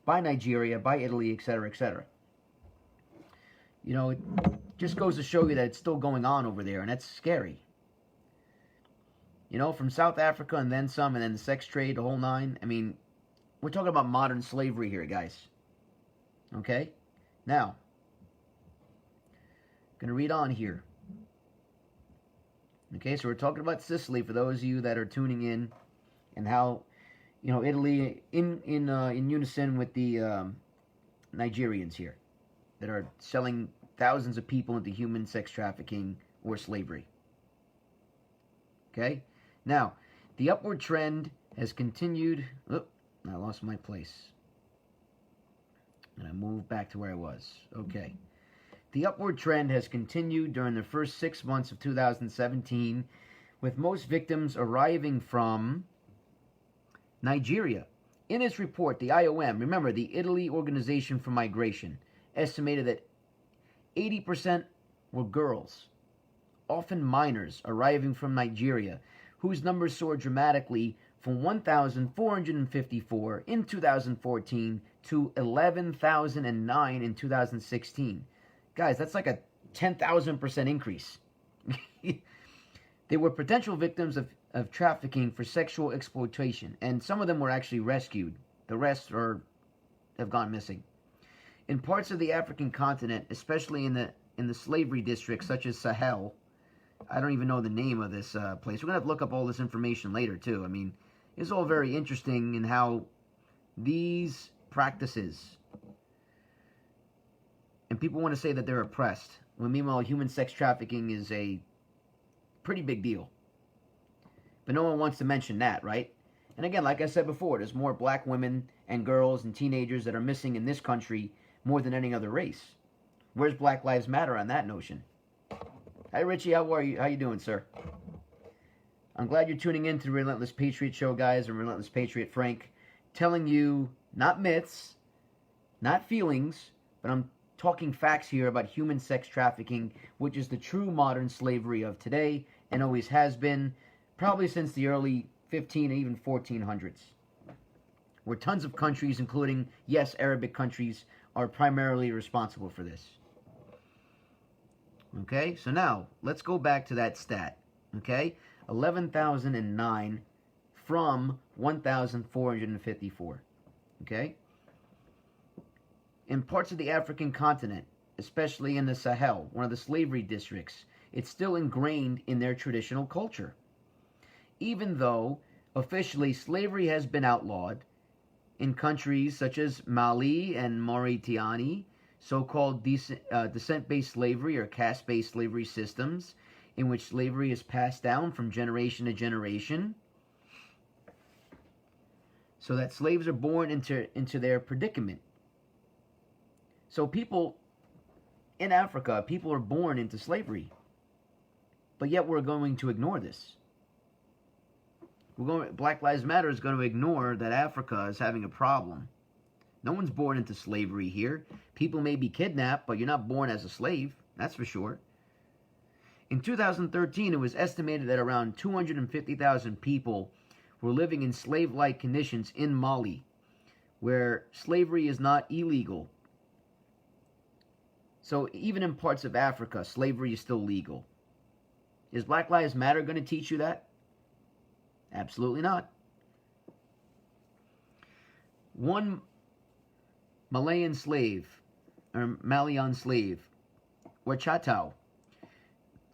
by Nigeria, by Italy, etc., etc. It just goes to show you that it's still going on over there, and that's scary. From South Africa and then some, and then the sex trade, the whole nine. I mean, we're talking about modern slavery here, guys. Okay? Now, going to read on here. Okay, so we're talking about Sicily for those of you that are tuning in, and how, Italy in unison with the Nigerians here that are selling thousands of people into human sex trafficking or slavery. Okay? Now, the upward trend has continued. Oh, I lost my place. And I moved back to where I was. Okay. The upward trend has continued during the first 6 months of 2017, with most victims arriving from Nigeria. In its report, the IOM, remember, the Italy Organization for Migration, estimated that 80% were girls, often minors, arriving from Nigeria, whose numbers soared dramatically from 1,454 in 2014 to 11,009 in 2016. Guys, that's like a 10,000% increase. They were potential victims of trafficking for sexual exploitation, and some of them were actually rescued. The rest have gone missing. In parts of the African continent, especially in the slavery districts such as Sahel, I don't even know the name of this place. We're going to have to look up all this information later, too. I mean, it's all very interesting in how these practices, and people want to say that they're oppressed, when meanwhile human sex trafficking is a pretty big deal. But no one wants to mention that, right? And again, like I said before, there's more black women and girls and teenagers that are missing in this country more than any other race. Where's Black Lives Matter on that notion? Hi, Richie. How are you? How you doing, sir? I'm glad you're tuning in to the Relentless Patriot Show, guys, and Relentless Patriot Frank, telling you not myths, not feelings, but I'm talking facts here about human sex trafficking, which is the true modern slavery of today and always has been, probably since the early 15 and even 1400s, where tons of countries, including, yes, Arabic countries, are primarily responsible for this. Okay, so now let's go back to that stat. Okay, 11,009 from 1,454. Okay, in parts of the African continent, especially in the Sahel, one of the slavery districts, it's still ingrained in their traditional culture. Even though officially slavery has been outlawed in countries such as Mali and Mauritania, so-called descent-based slavery or caste-based slavery systems in which slavery is passed down from generation to generation, so that slaves are born into their predicament. So people in Africa, people are born into slavery, but yet we're going to ignore this. Black Lives Matter is going to ignore that Africa is having a problem. No one's born into slavery here. People may be kidnapped, but you're not born as a slave. That's for sure. In 2013, it was estimated that around 250,000 people were living in slave-like conditions in Mali, where slavery is not illegal. So even in parts of Africa, slavery is still legal. Is Black Lives Matter going to teach you that? Absolutely not. One Malayan slave, or Malian slave, Wachatau,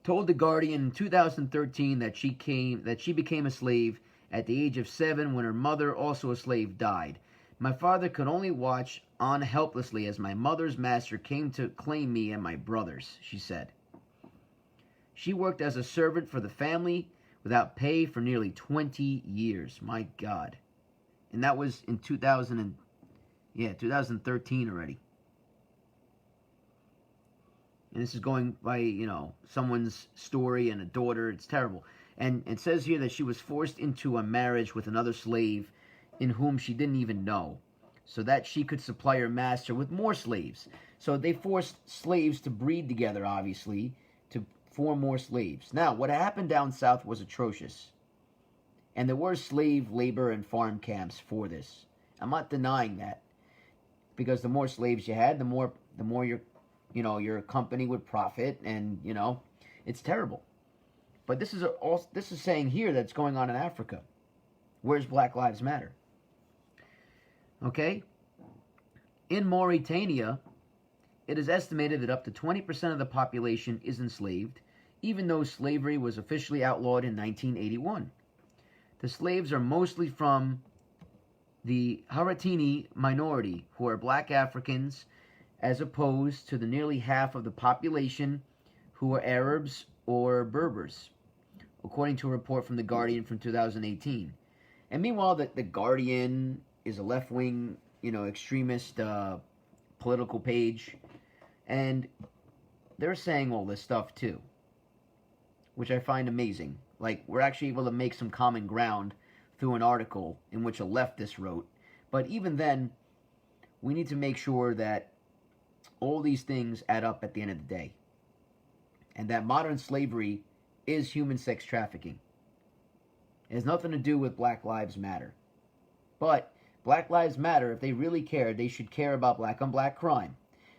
told The Guardian in 2013 that she became a slave at the age of 7 when her mother, also a slave, died. My father could only watch on helplessly as my mother's master came to claim me and my brothers, she said. She worked as a servant for the family without pay for nearly 20 years. My God. And that was in 2013 already. And this is going by, someone's story and a daughter. It's terrible. And it says here that she was forced into a marriage with another slave in whom she didn't even know. so that she could supply her master with more slaves. So they forced slaves to breed together, obviously, to form more slaves. Now, what happened down south was atrocious. And there were slave labor and farm camps for this. I'm not denying that. Because the more slaves you had, the more your company would profit, and it's terrible. But this is saying here that's going on in Africa. Where's Black Lives Matter? Okay? In Mauritania, it is estimated that up to 20% of the population is enslaved, even though slavery was officially outlawed in 1981. The slaves are mostly from the Haratini minority, who are black Africans, as opposed to the nearly half of the population who are Arabs or Berbers, according to a report from The Guardian from 2018. And meanwhile, the Guardian is a left-wing, extremist political page, and they're saying all this stuff too, which I find amazing. Like, we're actually able to make some common ground through an article in which a leftist wrote. But even then, we need to make sure that all these things add up at the end of the day. And that modern slavery is human sex trafficking. It has nothing to do with Black Lives Matter. But Black Lives Matter, if they really cared, they should care about black-on-black crime.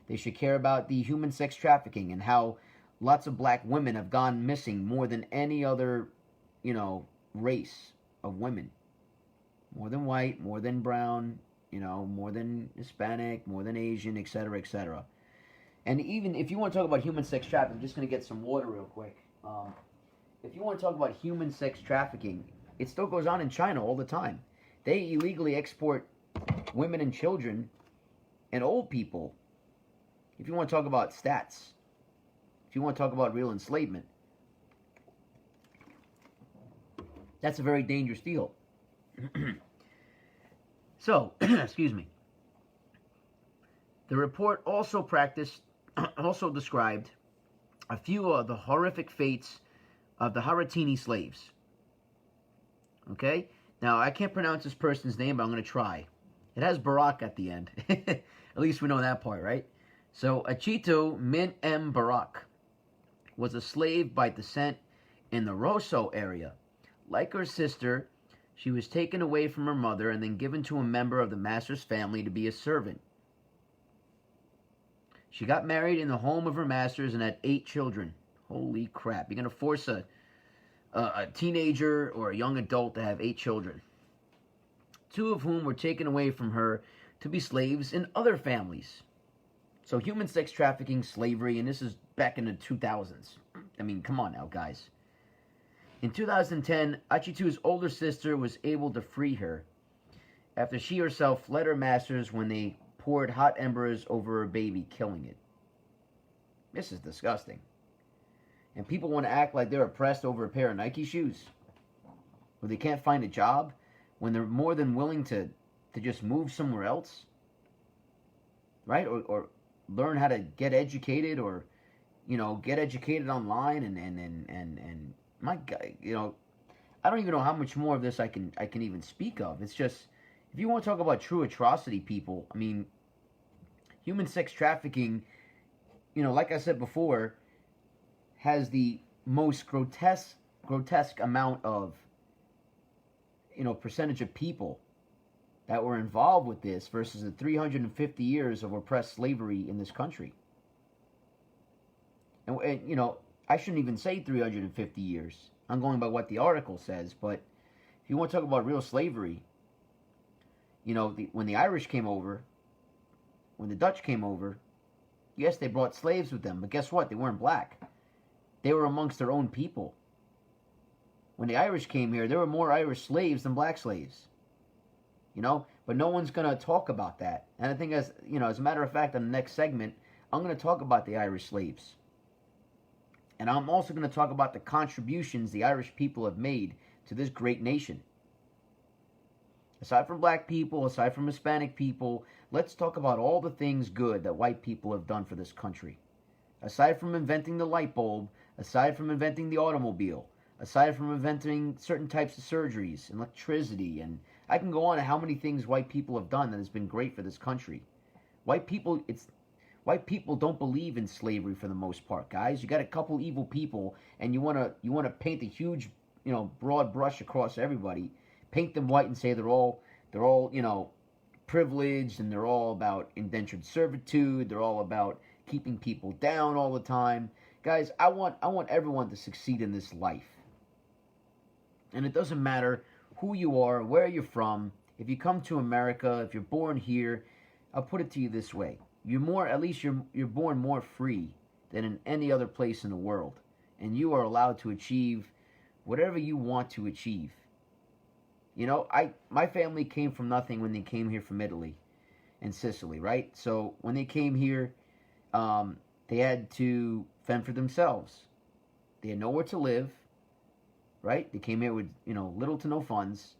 They should care about the human sex trafficking and how lots of black women have gone missing more than any other, race of women. More than white, more than brown, more than Hispanic, more than Asian, etc., etc. And even if you want to talk about human sex trafficking, I'm just going to get some water real quick. If you want to talk about human sex trafficking, it still goes on in China all the time. They illegally export women and children and old people. If you want to talk about stats, if you want to talk about real enslavement, that's a very dangerous deal. So, excuse me. The report also described a few of the horrific fates of the Haratini slaves. Okay? Now, I can't pronounce this person's name, but I'm going to try. It has Barak at the end. At least we know that part, right? So, Achito Min M. Barak was a slave by descent in the Rosso area. Like her sister, she was taken away from her mother and then given to a member of the master's family to be a servant. She got married in the home of her masters and had 8 children. Holy crap. You're going to force a teenager or a young adult to have 8 children. 2 of whom were taken away from her to be slaves in other families. So human sex trafficking, slavery, and this is back in the 2000s. I mean, come on now, guys. In 2010, Achitu's older sister was able to free her after she herself fled her masters when they poured hot embers over her baby, killing it. This is disgusting. And people want to act like they're oppressed over a pair of Nike shoes, where they can't find a job, when they're more than willing to just move somewhere else, right? Or learn how to get educated, or get educated online, and my God, I don't even know how much more of this I can even speak of. It's just, if you want to talk about true atrocity, people, I mean, human sex trafficking, like I said before, has the most grotesque amount of, percentage of people that were involved with this versus the 350 years of oppressed slavery in this country. And I shouldn't even say 350 years. I'm going by what the article says, but if you want to talk about real slavery, when the Irish came over, when the Dutch came over, yes, they brought slaves with them, but guess what? They weren't black. They were amongst their own people. When the Irish came here, there were more Irish slaves than black slaves. But no one's going to talk about that. And I think, as a matter of fact, on the next segment, I'm going to talk about the Irish slaves. And I'm also going to talk about the contributions the Irish people have made to this great nation. Aside from black people, aside from Hispanic people, let's talk about all the things good that white people have done for this country. Aside from inventing the light bulb, aside from inventing the automobile, aside from inventing certain types of surgeries, electricity, and I can go on to how many things white people have done that has been great for this country. White people, white people don't believe in slavery for the most part, guys. You got a couple evil people, and you wanna paint a huge, broad brush across everybody, paint them white and say they're all privileged, and they're all about indentured servitude. They're all about keeping people down all the time. Guys, I want everyone to succeed in this life. And it doesn't matter who you are, where you're from. If you come to America, if you're born here, I'll put it to you this way. At least you're born more free than in any other place in the world. And you are allowed to achieve whatever you want to achieve. My family came from nothing when they came here from Italy and Sicily, right? So when they came here, they had to fend for themselves. They had nowhere to live, right? They came here with, little to no funds.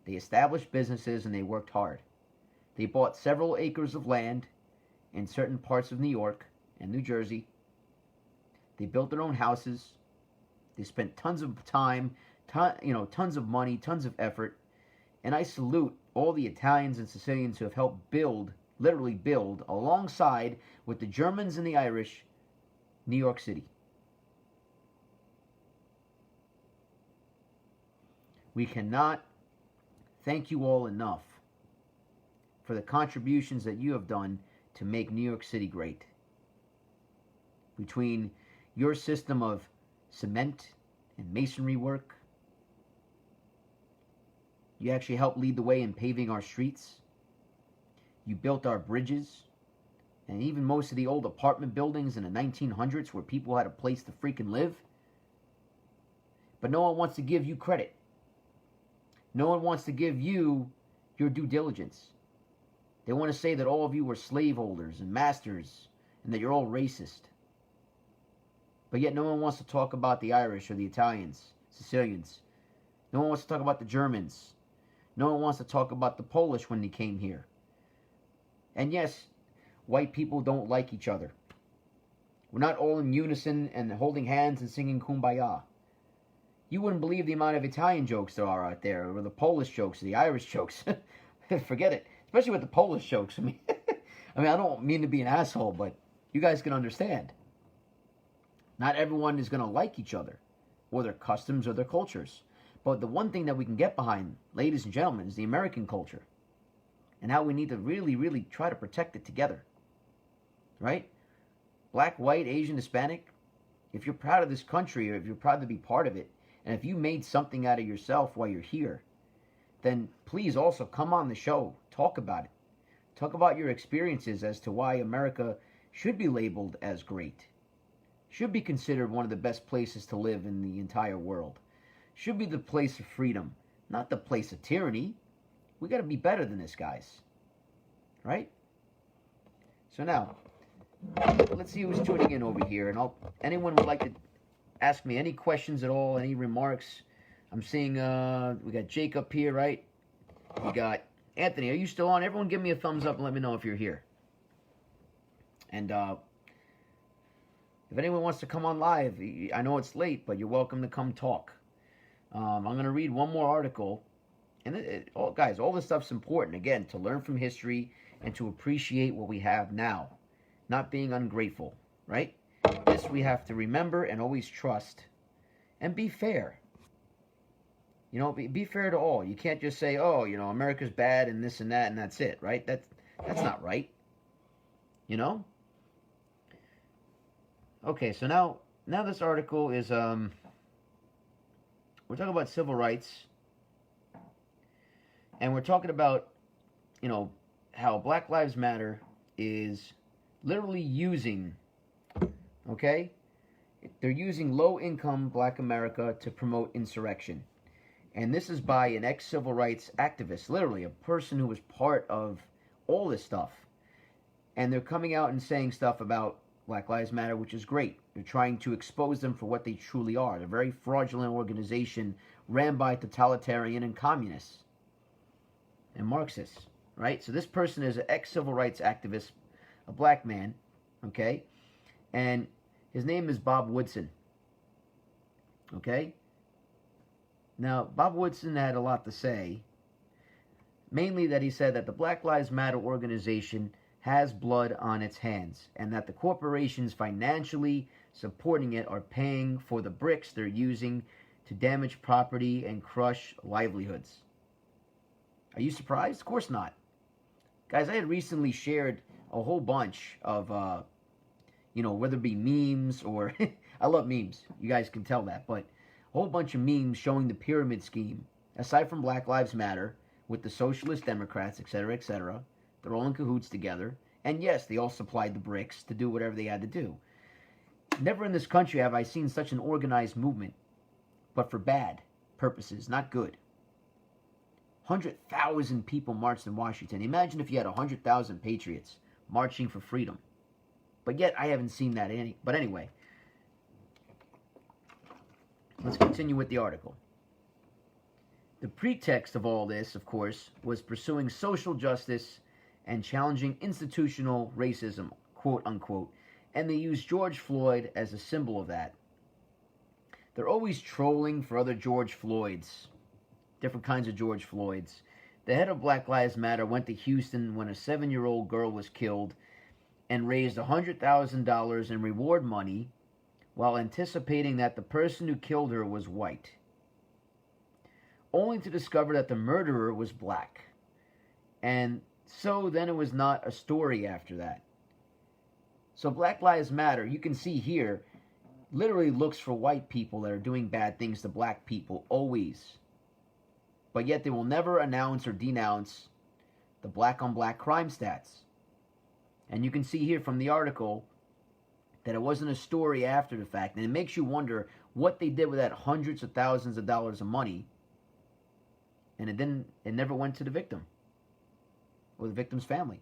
They established businesses and they worked hard. They bought several acres of land in certain parts of New York and New Jersey. They built their own houses. They spent tons of time, tons of money, tons of effort. And I salute all the Italians and Sicilians who have helped literally build, alongside with the Germans and the Irish, New York City. We cannot thank you all enough for the contributions that you have done to make New York City great. Between your system of cement and masonry work, you actually helped lead the way in paving our streets. You built our bridges, and even most of the old apartment buildings in the 1900s where people had a place to freaking live. But no one wants to give you credit. No one wants to give you your due diligence. They want to say that all of you were slaveholders and masters and that you're all racist. But yet no one wants to talk about the Irish or the Italians, Sicilians. No one wants to talk about the Germans. No one wants to talk about the Polish when they came here. And yes, white people don't like each other. We're not all in unison and holding hands and singing Kumbaya. You wouldn't believe the amount of Italian jokes there are out there, or the Polish jokes, or the Irish jokes. Forget it. Especially with the Polish jokes. I mean, I don't mean to be an asshole, but you guys can understand. Not everyone is going to like each other, or their customs, or their cultures. But the one thing that we can get behind, ladies and gentlemen, is the American culture. And how we need to really, really try to protect it together. Right? Black, white, Asian, Hispanic. If you're proud of this country, or if you're proud to be part of it, and if you made something out of yourself while you're here, then please also come on the show. Talk about it. Talk about your experiences as to why America should be labeled as great. Should be considered one of the best places to live in the entire world. Should be the place of freedom, not the place of tyranny. We got to be better than this, guys. Right? So now, let's see who's tuning in over here. And anyone would like to ask me any questions at all, any remarks. I'm seeing, we got Jacob here, right? We got Anthony. Are you still on? Everyone give me a thumbs up and let me know if you're here. And if anyone wants to come on live, I know it's late, but you're welcome to come talk. I'm going to read one more article. And guys, all this stuff's important, again, to learn from history and to appreciate what we have now. Not being ungrateful, right? This we have to remember and always trust. And be fair. Be fair to all. You can't just say, oh, America's bad and this and that and that's it, right? That's not right. Okay, so now this article is, we're talking about civil rights. And we're talking about, how Black Lives Matter is literally using, okay? They're using low-income Black America to promote insurrection. And this is by an ex-civil rights activist, literally a person who was part of all this stuff. And they're coming out and saying stuff about Black Lives Matter, which is great. They're trying to expose them for what they truly are. They're a very fraudulent organization ran by totalitarian and communists and Marxists, right? So this person is an ex-civil rights activist, a black man, okay? And his name is Bob Woodson, okay? Now, Bob Woodson had a lot to say Mainly that he said that the Black Lives Matter organization has blood on its hands and that the corporations financially supporting it are paying for the bricks they're using to damage property and crush livelihoods. Are you surprised? Of course not. Guys, I had recently shared a whole bunch of, whether it be memes or, I love memes, you guys can tell that, but a whole bunch of memes showing the pyramid scheme, aside from Black Lives Matter, with the socialist Democrats, etc., they're all in cahoots together, and yes, they all supplied the bricks to do whatever they had to do. Never in this country have I seen such an organized movement, but for bad purposes, not good. 100,000 people marched in Washington. Imagine if you had 100,000 patriots marching for freedom. But yet, I haven't seen that any. But anyway, let's continue with the article. The pretext of all this, of course, was pursuing social justice and challenging institutional racism, quote unquote, and they used George Floyd as a symbol of that. They're always trolling for other George Floyds, different kinds of George Floyds. The head of Black Lives Matter went to Houston when a 7-year-old girl was killed and raised $100,000 in reward money while anticipating that the person who killed her was white, only to discover that the murderer was black. And so then it was not a story after that. So Black Lives Matter, you can see here, literally looks for white people that are doing bad things to black people, always. But yet they will never announce or denounce the black-on-black crime stats. And you can see here from the article that it wasn't a story after the fact. And it makes you wonder what they did with that hundreds of thousands of dollars of money. And it never went to the victim or the victim's family.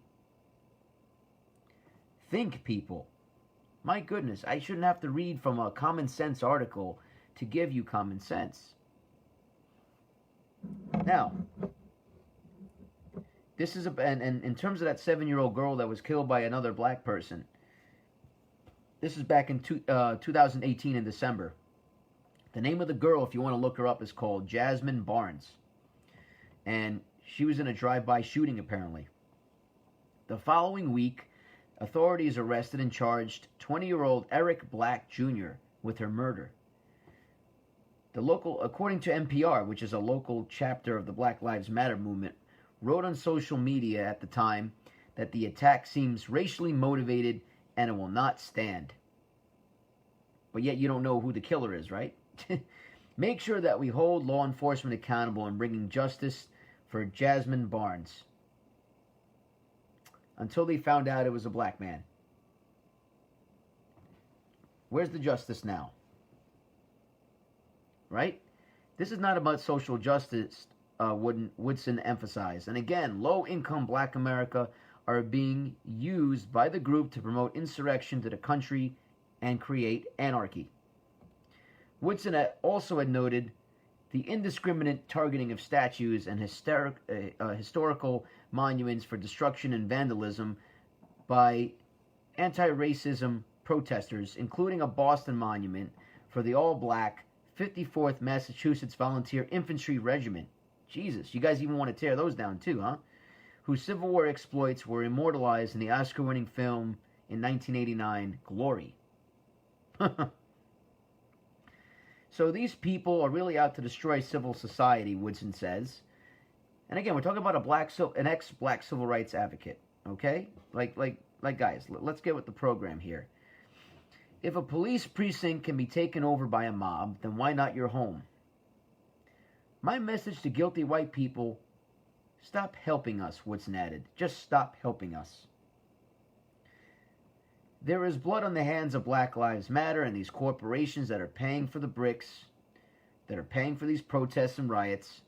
Think, people. My goodness, I shouldn't have to read from a common sense article to give you common sense. Now, this is and in terms of that 7-year-old girl that was killed by another black person, this is back in 2018 in December. The name of the girl, if you want to look her up, is called Jasmine Barnes. And she was in a drive-by shooting, apparently. The following week, authorities arrested and charged 20-year-old Eric Black Jr. with her murder. According to NPR, which is a local chapter of the Black Lives Matter movement, wrote on social media at the time that the attack seems racially motivated and it will not stand. But yet you don't know who the killer is, right? Make sure that we hold law enforcement accountable in bringing justice for Jasmine Barnes. Until they found out it was a black man. Where's the justice now? Right? This is not about social justice, Woodson emphasized. And again, low-income black America are being used by the group to promote insurrection to the country and create anarchy. Woodson also had noted the indiscriminate targeting of statues and historical monuments for destruction and vandalism by anti-racism protesters, including a Boston monument for the all-black 54th Massachusetts Volunteer Infantry Regiment. Jesus, you guys even want to tear those down too, huh? Whose Civil War exploits were immortalized in the Oscar-winning film in 1989, Glory. So these people are really out to destroy civil society, Woodson says. And again, we're talking about an ex-black civil rights advocate, okay? Like guys, let's get with the program here. If a police precinct can be taken over by a mob, then why not your home? My message to guilty white people, stop helping us, Woodson added. Just stop helping us. There is blood on the hands of Black Lives Matter and these corporations that are paying for the bricks, that are paying for these protests and riots.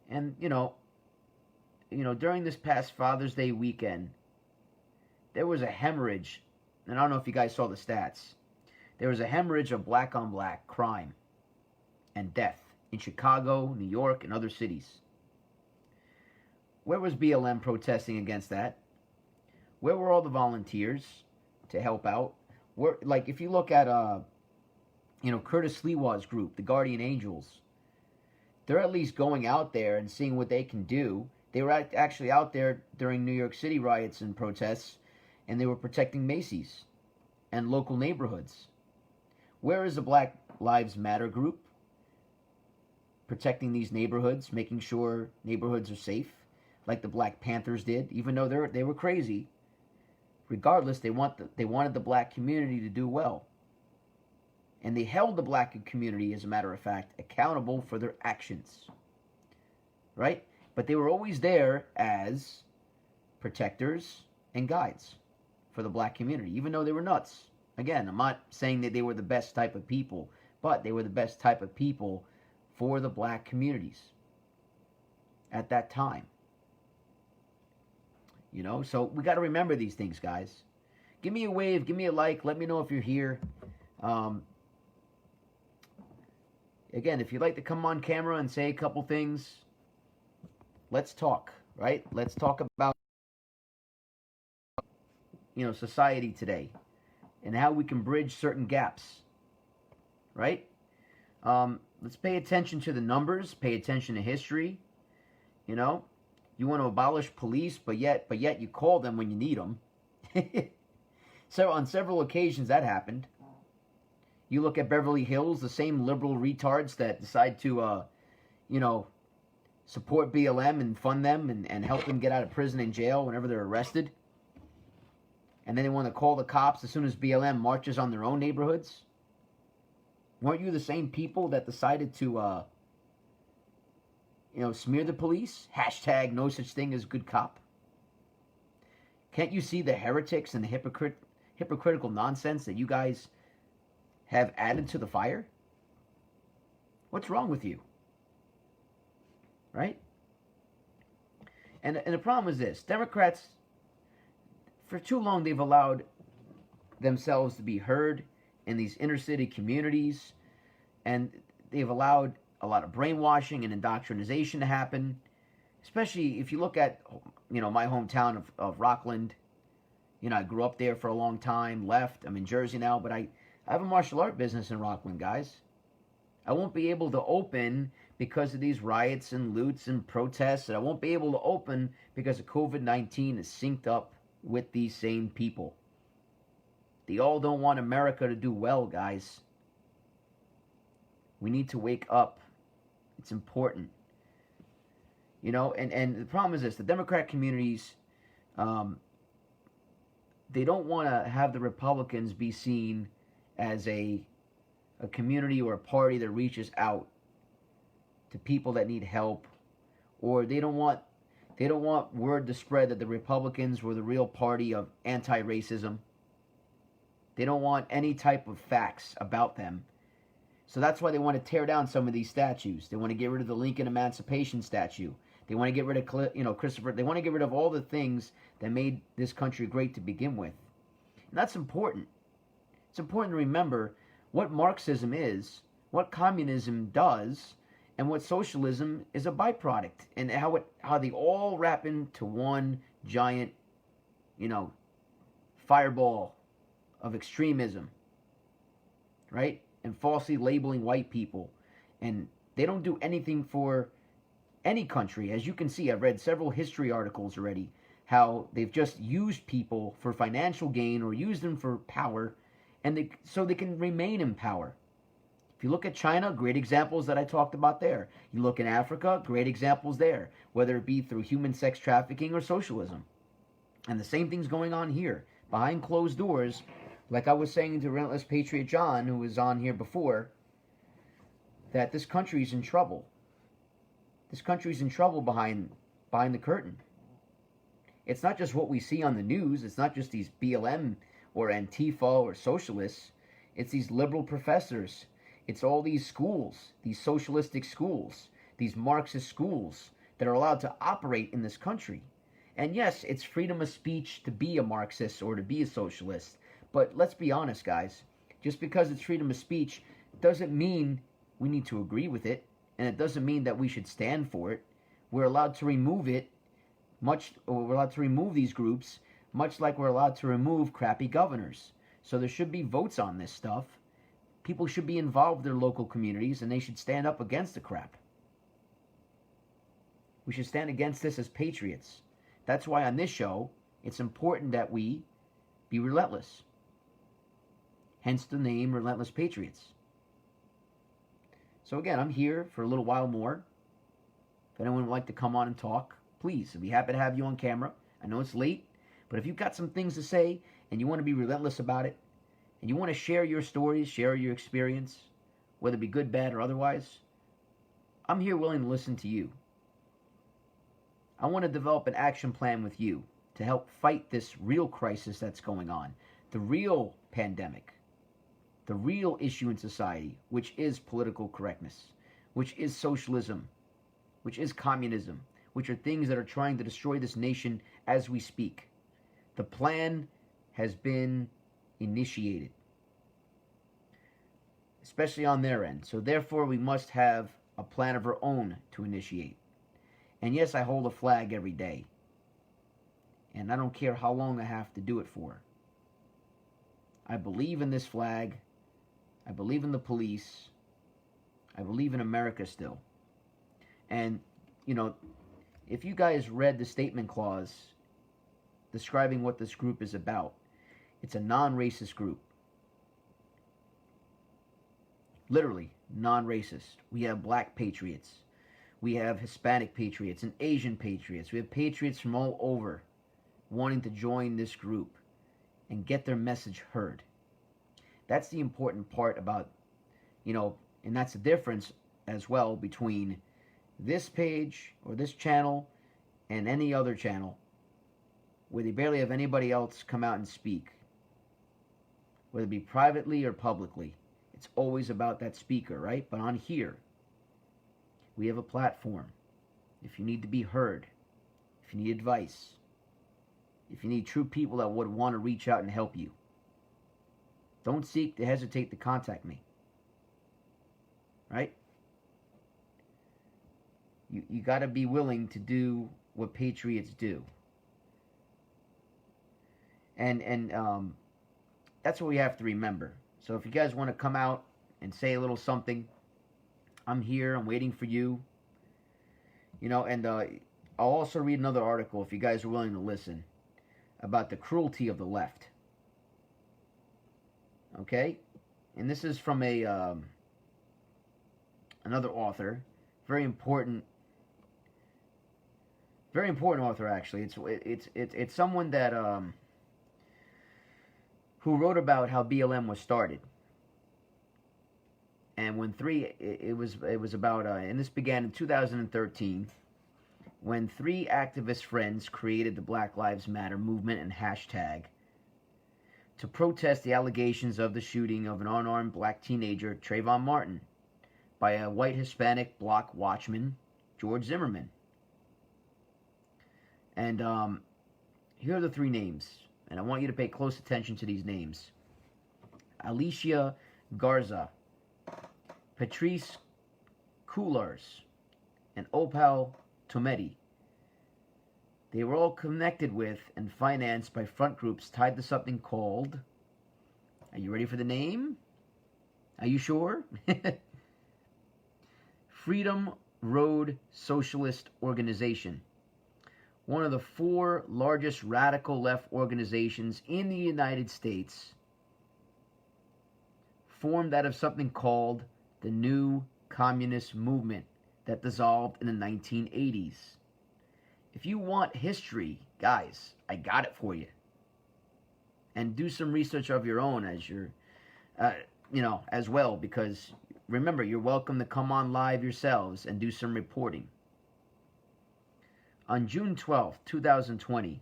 And, during this past Father's Day weekend, there was a hemorrhage, and I don't know if you guys saw the stats. There was a hemorrhage of black-on-black crime and death in Chicago, New York, and other cities. Where was BLM protesting against that? Where were all the volunteers to help out? If you look at, Curtis Sliwa's group, the Guardian Angels, they're at least going out there and seeing what they can do. They were actually out there during New York City riots and protests, and they were protecting Macy's and local neighborhoods. Where is the Black Lives Matter group protecting these neighborhoods, making sure neighborhoods are safe, like the Black Panthers did, even though they were crazy? Regardless, they wanted the black community to do well. And they held the black community, as a matter of fact, accountable for their actions. Right? But they were always there as protectors and guides for the black community, even though they were nuts. Again, I'm not saying that they were the best type of people, but they were the best type of people for the black communities at that time. You know, so we got to remember these things, guys. Give me a wave, give me a like, let me know if you're here. Again, if you'd like to come on camera and say a couple things, let's talk, right? Let's talk about, society today and how we can bridge certain gaps, right? Let's pay attention to the numbers, pay attention to history. You want to abolish police, but yet you call them when you need them. So on several occasions that happened. You look at Beverly Hills, the same liberal retards that decide to, support BLM and fund them and help them get out of prison and jail whenever they're arrested. And then they want to call the cops as soon as BLM marches on their own neighborhoods. Weren't you the same people that decided to, smear the police? Hashtag no such thing as good cop. Can't you see the heretics and the hypocritical nonsense that you guys have added to the fire? What's wrong with you? Right? And the problem is this. Democrats, for too long, they've allowed themselves to be heard in these inner city communities, and they've allowed a lot of brainwashing and indoctrination to happen, especially if you look at, my hometown of Rockland. I grew up there for a long time, left. I'm in Jersey now, but I have a martial art business in Rockland, guys. I won't be able to open because of these riots and loots and protests, and I won't be able to open because of COVID-19 is synced up with these same people. They all don't want America to do well, guys. We need to wake up. It's important. And the problem is this. The Democrat communities, they don't want to have the Republicans be seen as a community or a party that reaches out to people that need help, or they don't want word to spread that the Republicans were the real party of anti-racism. They don't want any type of facts about them. So that's why they want to tear down some of these statues. They want to get rid of the Lincoln Emancipation statue. They want to get rid of Christopher. They want to get rid of all the things that made this country great to begin with. And that's important. It's important to remember what Marxism is, what communism does, and what socialism is a byproduct, and how they all wrap into one giant, fireball of extremism, right? And falsely labeling white people. And they don't do anything for any country. As you can see, I've read several history articles already, how they've just used people for financial gain or used them for power, and so they can remain in power. If you look at China, great examples that I talked about there. You look in Africa, great examples there, whether it be through human sex trafficking or socialism. And the same thing's going on here. Behind closed doors, like I was saying to Relentless Patriot John, who was on here before, that this country's in trouble. This country's in trouble behind the curtain. It's not just what we see on the news. It's not just these BLM or Antifa or socialists. It's these liberal professors. It's all these schools, these socialistic schools, these Marxist schools that are allowed to operate in this country. And yes, it's freedom of speech to be a Marxist or to be a socialist. But let's be honest, guys. Just because it's freedom of speech doesn't mean we need to agree with it. And it doesn't mean that we should stand for it. We're allowed to remove it, we're allowed to remove these groups, much like we're allowed to remove crappy governors. So there should be votes on this stuff. People should be involved in their local communities, and they should stand up against the crap. We should stand against this as patriots. That's why on this show, it's important that we be relentless. Hence the name Relentless Patriots. So again, I'm here for a little while more. If anyone would like to come on and talk, please, I'd be happy to have you on camera. I know it's late, but if you've got some things to say and you want to be relentless about it, and you want to share your stories, share your experience, whether it be good, bad, or otherwise, I'm here willing to listen to you. I want to develop an action plan with you to help fight this real crisis that's going on, the real pandemic, the real issue in society, which is political correctness, which is socialism, which is communism, which are things that are trying to destroy this nation as we speak. The plan has been initiated, especially on their end. So therefore, we must have a plan of our own to initiate. And yes, I hold a flag every day. And I don't care how long I have to do it for. I believe in this flag. I believe in the police. I believe in America still. And, you know, if you guys read the statement clause describing what this group is about, it's a non-racist group. Literally, non-racist. We have black patriots. We have Hispanic patriots and Asian patriots. We have patriots from all over wanting to join this group and get their message heard. That's the important part about, you know, and that's the difference as well between this page or this channel and any other channel where they barely have anybody else come out and speak, whether it be privately or publicly. It's always about that speaker, right? But on here, we have a platform. If you need to be heard, if you need advice, if you need true people that would want to reach out and help you, don't seek to hesitate to contact me. Right? You got to be willing to do what patriots do. And that's what we have to remember. So if you guys want to come out and say a little something, I'm here. I'm waiting for you. You know, and I'll also read another article, if you guys are willing to listen, about the cruelty of the left. Okay? And this is from a another author, very important author actually. It's someone that who wrote about how BLM was started. And when it was about, and this began in 2013, when three activist friends created the Black Lives Matter movement and hashtag to protest the allegations of the shooting of an unarmed black teenager, Trayvon Martin, by a white Hispanic block watchman, George Zimmerman. And here are the three names, and I want you to pay close attention to these names. Alicia Garza, Patrice Coulars, and Opal Tometi. They were all connected with and financed by front groups tied to something called, are you ready for the name? Are you sure? Freedom Road Socialist Organization, one of the four largest radical left organizations in the United States, formed out of something called the New Communist Movement that dissolved in the 1980s. If you want history, guys, I got it for you. And do some research of your own as you're, as well, because remember, you're welcome to come on live yourselves and do some reporting. On June 12, 2020,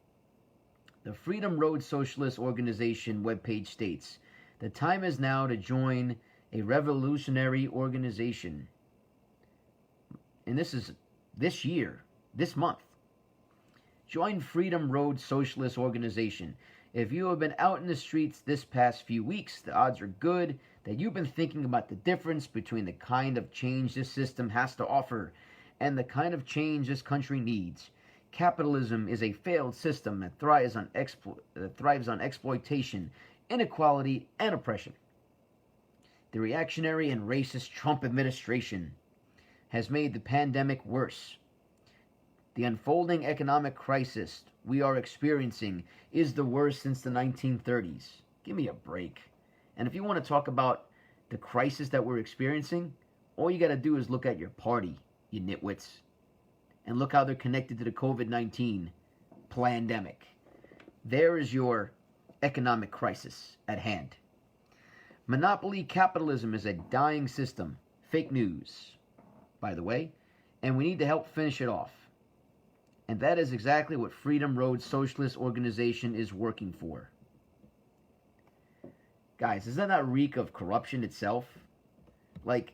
the Freedom Road Socialist Organization webpage states, "The time is now to join a revolutionary organization." And this is this year, this month. Join Freedom Road Socialist Organization. If you have been out in the streets this past few weeks, the odds are good that you've been thinking about the difference between the kind of change this system has to offer and the kind of change this country needs. Capitalism is a failed system that thrives on exploitation, inequality, and oppression. The reactionary and racist Trump administration has made the pandemic worse. The unfolding economic crisis we are experiencing is the worst since the 1930s. Give me a break. And if you want to talk about the crisis that we're experiencing, all you got to do is look at your party, you nitwits, and look how they're connected to the COVID-19 pandemic. There is your economic crisis at hand. Monopoly capitalism is a dying system. Fake news, by the way, and we need to help finish it off. And that is exactly what Freedom Road Socialist Organization is working for. Guys, does that not reek of corruption itself? Like,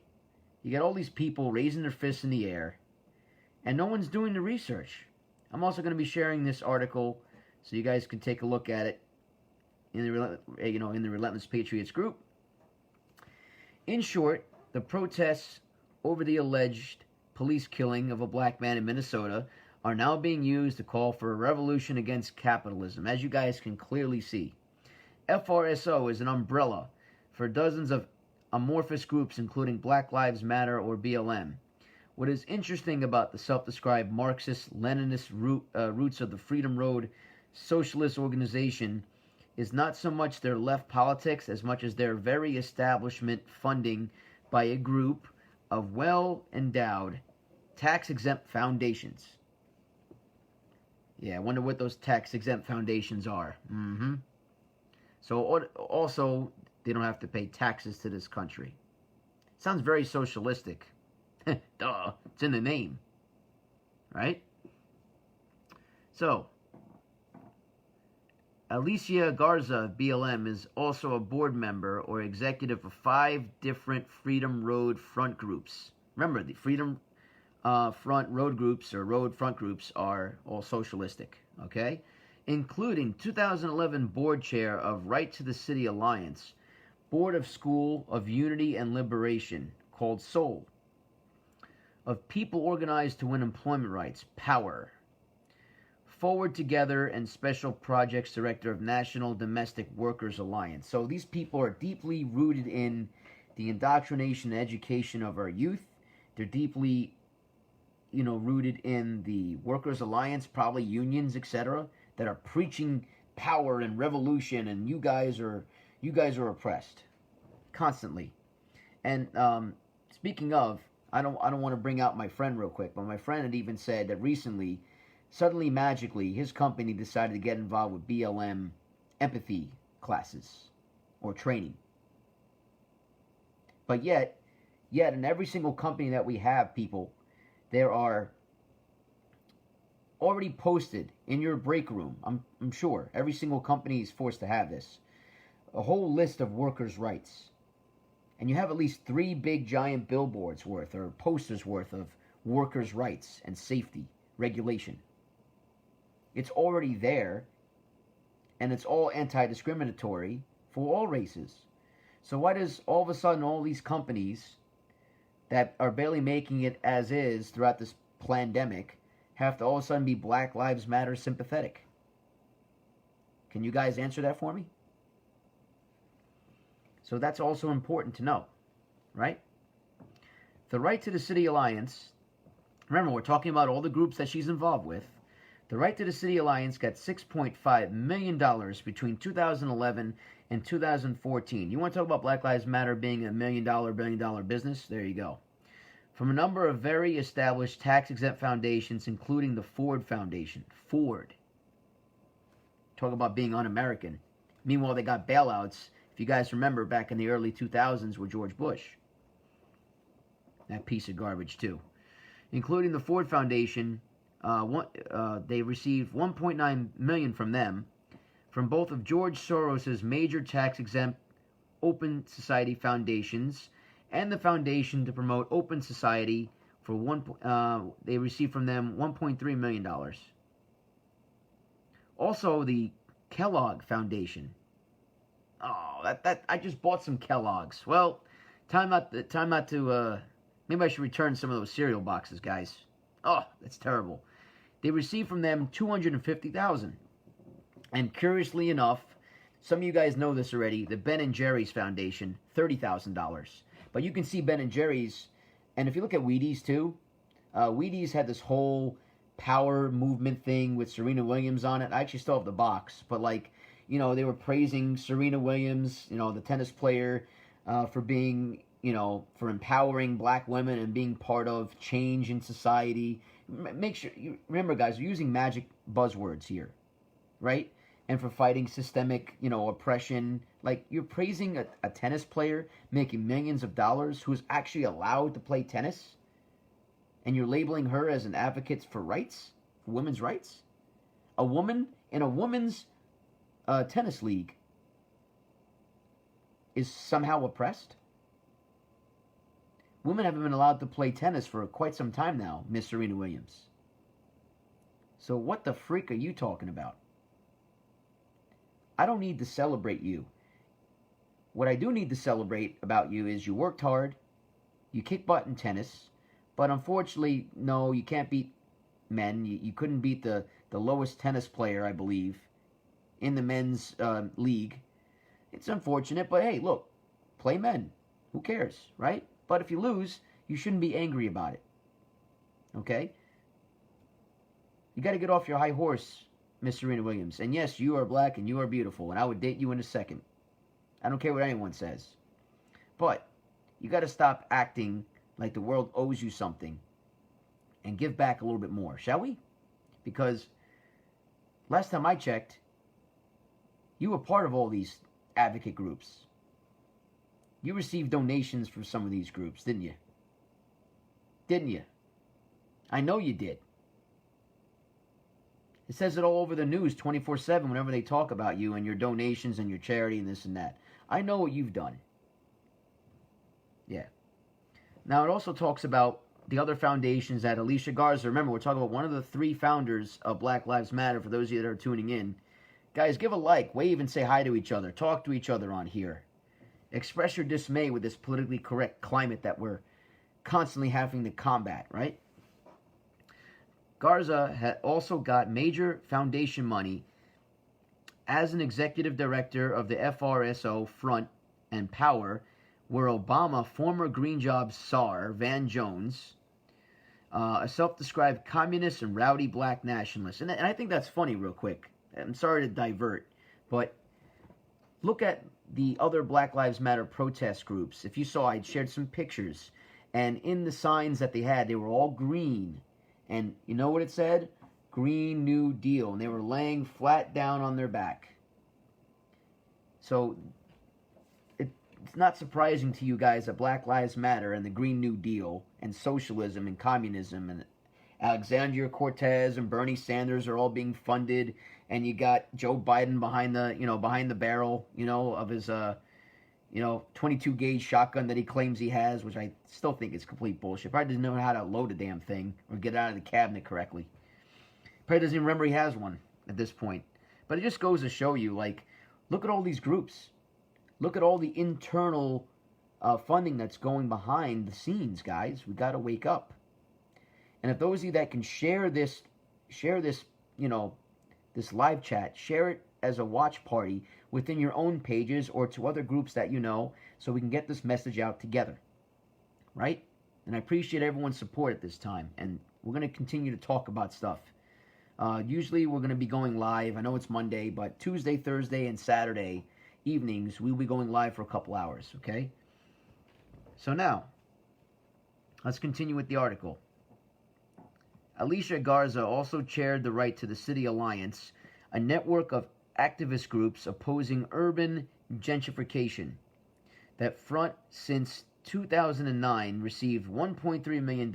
you got all these people raising their fists in the air, and no one's doing the research. I'm also going to be sharing this article so you guys can take a look at it in the Relentless Patriots group. In short, the protests over the alleged police killing of a black man in Minnesota are now being used to call for a revolution against capitalism, as you guys can clearly see. FRSO is an umbrella for dozens of amorphous groups, including Black Lives Matter or BLM. What is interesting about the self-described Marxist-Leninist roots of the Freedom Road Socialist Organization is not so much their left politics as much as their very establishment funding by a group of well-endowed, tax-exempt foundations. Yeah, I wonder what those tax-exempt foundations are. So also, they don't have to pay taxes to this country. Sounds very socialistic. Duh, it's in the name. Right? So, Alicia Garza, BLM, is also a board member or executive for 5 different Freedom Road front groups. Remember, the Freedom Front Road groups or Road Front groups are all socialistic, okay? Including 2011 board chair of Right to the City Alliance, Board of School of Unity and Liberation, called SOUL, of People Organized to Win Employment Rights, POWER, Forward Together, and Special Projects Director of National Domestic Workers Alliance. So these people are deeply rooted in the indoctrination and education of our youth. They're deeply, rooted in the Workers Alliance, probably unions, etc., that are preaching power and revolution, and you guys are oppressed constantly. And speaking of, I don't want to bring out my friend real quick, but my friend had even said that recently, suddenly, magically, his company decided to get involved with BLM empathy classes or training. But yet in every single company that we have, people, there are already posted in your break room, I'm sure, every single company is forced to have this, a whole list of workers' rights. And you have at least 3 big giant billboards worth or posters worth of workers' rights and safety regulation. It's already there, and it's all anti-discriminatory for all races. So why does all of a sudden all these companies that are barely making it as is throughout this pandemic have to all of a sudden be Black Lives Matter sympathetic? Can you guys answer that for me? So that's also important to know, right? The Right to the City Alliance, remember, we're talking about all the groups that she's involved with. The Right to the City Alliance got $6.5 million between 2011 and 2014. You want to talk about Black Lives Matter being a $1 billion business? There you go. From a number of very established tax-exempt foundations, including the Ford Foundation. Ford. Talk about being un-American. Meanwhile, they got bailouts, if you guys remember, back in the early 2000s with George Bush. That piece of garbage, too. Including the Ford Foundation, they received $1.9 million from them, from both of George Soros's major tax-exempt Open Society foundations and the Foundation to Promote Open Society. They received from them $1.3 million. Also, the Kellogg Foundation. Oh, that I just bought some Kellogg's. Well, time not to. Maybe I should return some of those cereal boxes, guys. Oh, that's terrible. They received from them $250,000. And curiously enough, some of you guys know this already, the Ben & Jerry's Foundation, $30,000. But you can see Ben & Jerry's, and if you look at Wheaties too, Wheaties had this whole power movement thing with Serena Williams on it. I actually still have the box, but like, you know, they were praising Serena Williams, you know, the tennis player, for being, you know, for empowering black women and being part of change in society. Make sure you remember, guys, we're using magic buzzwords here, right? And for fighting systemic, you know, oppression. Like, you're praising a tennis player making millions of dollars who's actually allowed to play tennis, and you're labeling her as an advocate for rights, for women's rights? A woman in a women's tennis league is somehow oppressed? Women haven't been allowed to play tennis for quite some time now, Miss Serena Williams. So what the freak are you talking about? I don't need to celebrate you. What I do need to celebrate about you is you worked hard, you kicked butt in tennis, but unfortunately, no, you can't beat men. You couldn't beat the lowest tennis player, I believe, in the men's league. It's unfortunate, but hey, look, play men. Who cares, right? But if you lose, you shouldn't be angry about it. Okay? You got to get off your high horse, Miss Serena Williams. And yes, you are black and you are beautiful, and I would date you in a second. I don't care what anyone says. But you got to stop acting like the world owes you something and give back a little bit more, shall we? Because last time I checked, you were part of all these advocate groups. You received donations from some of these groups, didn't you? Didn't you? I know you did. It says it all over the news 24/7 whenever they talk about you and your donations and your charity and this and that. I know what you've done. Yeah. Now, it also talks about the other foundations that Alicia Garza, remember, we're talking about one of the 3 founders of Black Lives Matter, for those of you that are tuning in. Guys, give a like, wave, and say hi to each other. Talk to each other on here. Express your dismay with this politically correct climate that we're constantly having to combat, right? Garza had also got major foundation money as an executive director of the FRSO Front and Power, where Obama, former Green Jobs czar Van Jones, a self-described communist and rowdy black nationalist. And I think that's funny real quick. I'm sorry to divert, but look at the other Black Lives Matter protest groups. If you saw, I shared some pictures. And in the signs that they had, they were all green. And you know what it said? Green New Deal. And they were laying flat down on their back. So it's not surprising to you guys that Black Lives Matter and the Green New Deal and socialism and communism and Alexandria Cortez and Bernie Sanders are all being funded, and you got Joe Biden behind the barrel, of his 22 gauge shotgun that he claims he has, which I still think is complete bullshit. Probably doesn't know how to load a damn thing or get it out of the cabinet correctly. Probably doesn't even remember he has one at this point. But it just goes to show you, like, look at all these groups. Look at all the internal funding that's going behind the scenes, guys. We got to wake up. And if those of you that can share this, this live chat, share it as a watch party within your own pages or to other groups that you know, so we can get this message out together, right? And I appreciate everyone's support at this time, and we're going to continue to talk about stuff. Usually we're going to be going live. I know it's Monday, but Tuesday, Thursday, and Saturday evenings, we'll be going live for a couple hours, okay? So now, let's continue with the article. Alicia Garza also chaired the Right to the City Alliance, a network of activist groups opposing urban gentrification. That front, since 2009, received $1.3 million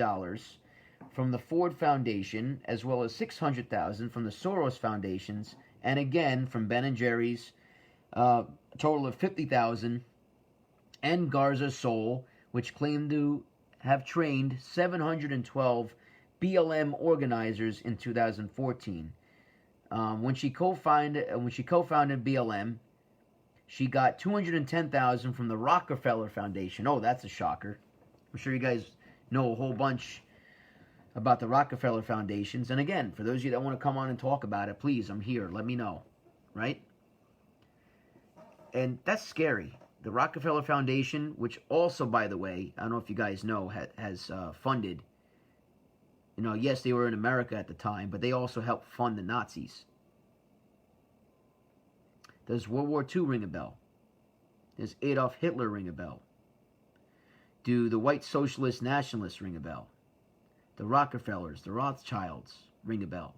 from the Ford Foundation, as well as $600,000 from the Soros Foundations, and again from Ben & Jerry's, a total of $50,000, and Garza Soul, which claimed to have trained 712 BLM organizers in 2014. When she co-founded BLM, she got $210,000 from the Rockefeller Foundation. Oh, that's a shocker. I'm sure you guys know a whole bunch about the Rockefeller Foundations. And again, for those of you that want to come on and talk about it, please, I'm here. Let me know, right? And that's scary. The Rockefeller Foundation, which also, by the way, I don't know if you guys know, has funded yes, they were in America at the time, but they also helped fund the Nazis. Does World War II ring a bell? Does Adolf Hitler ring a bell? Do the white socialist nationalists ring a bell? The Rockefellers, the Rothschilds ring a bell?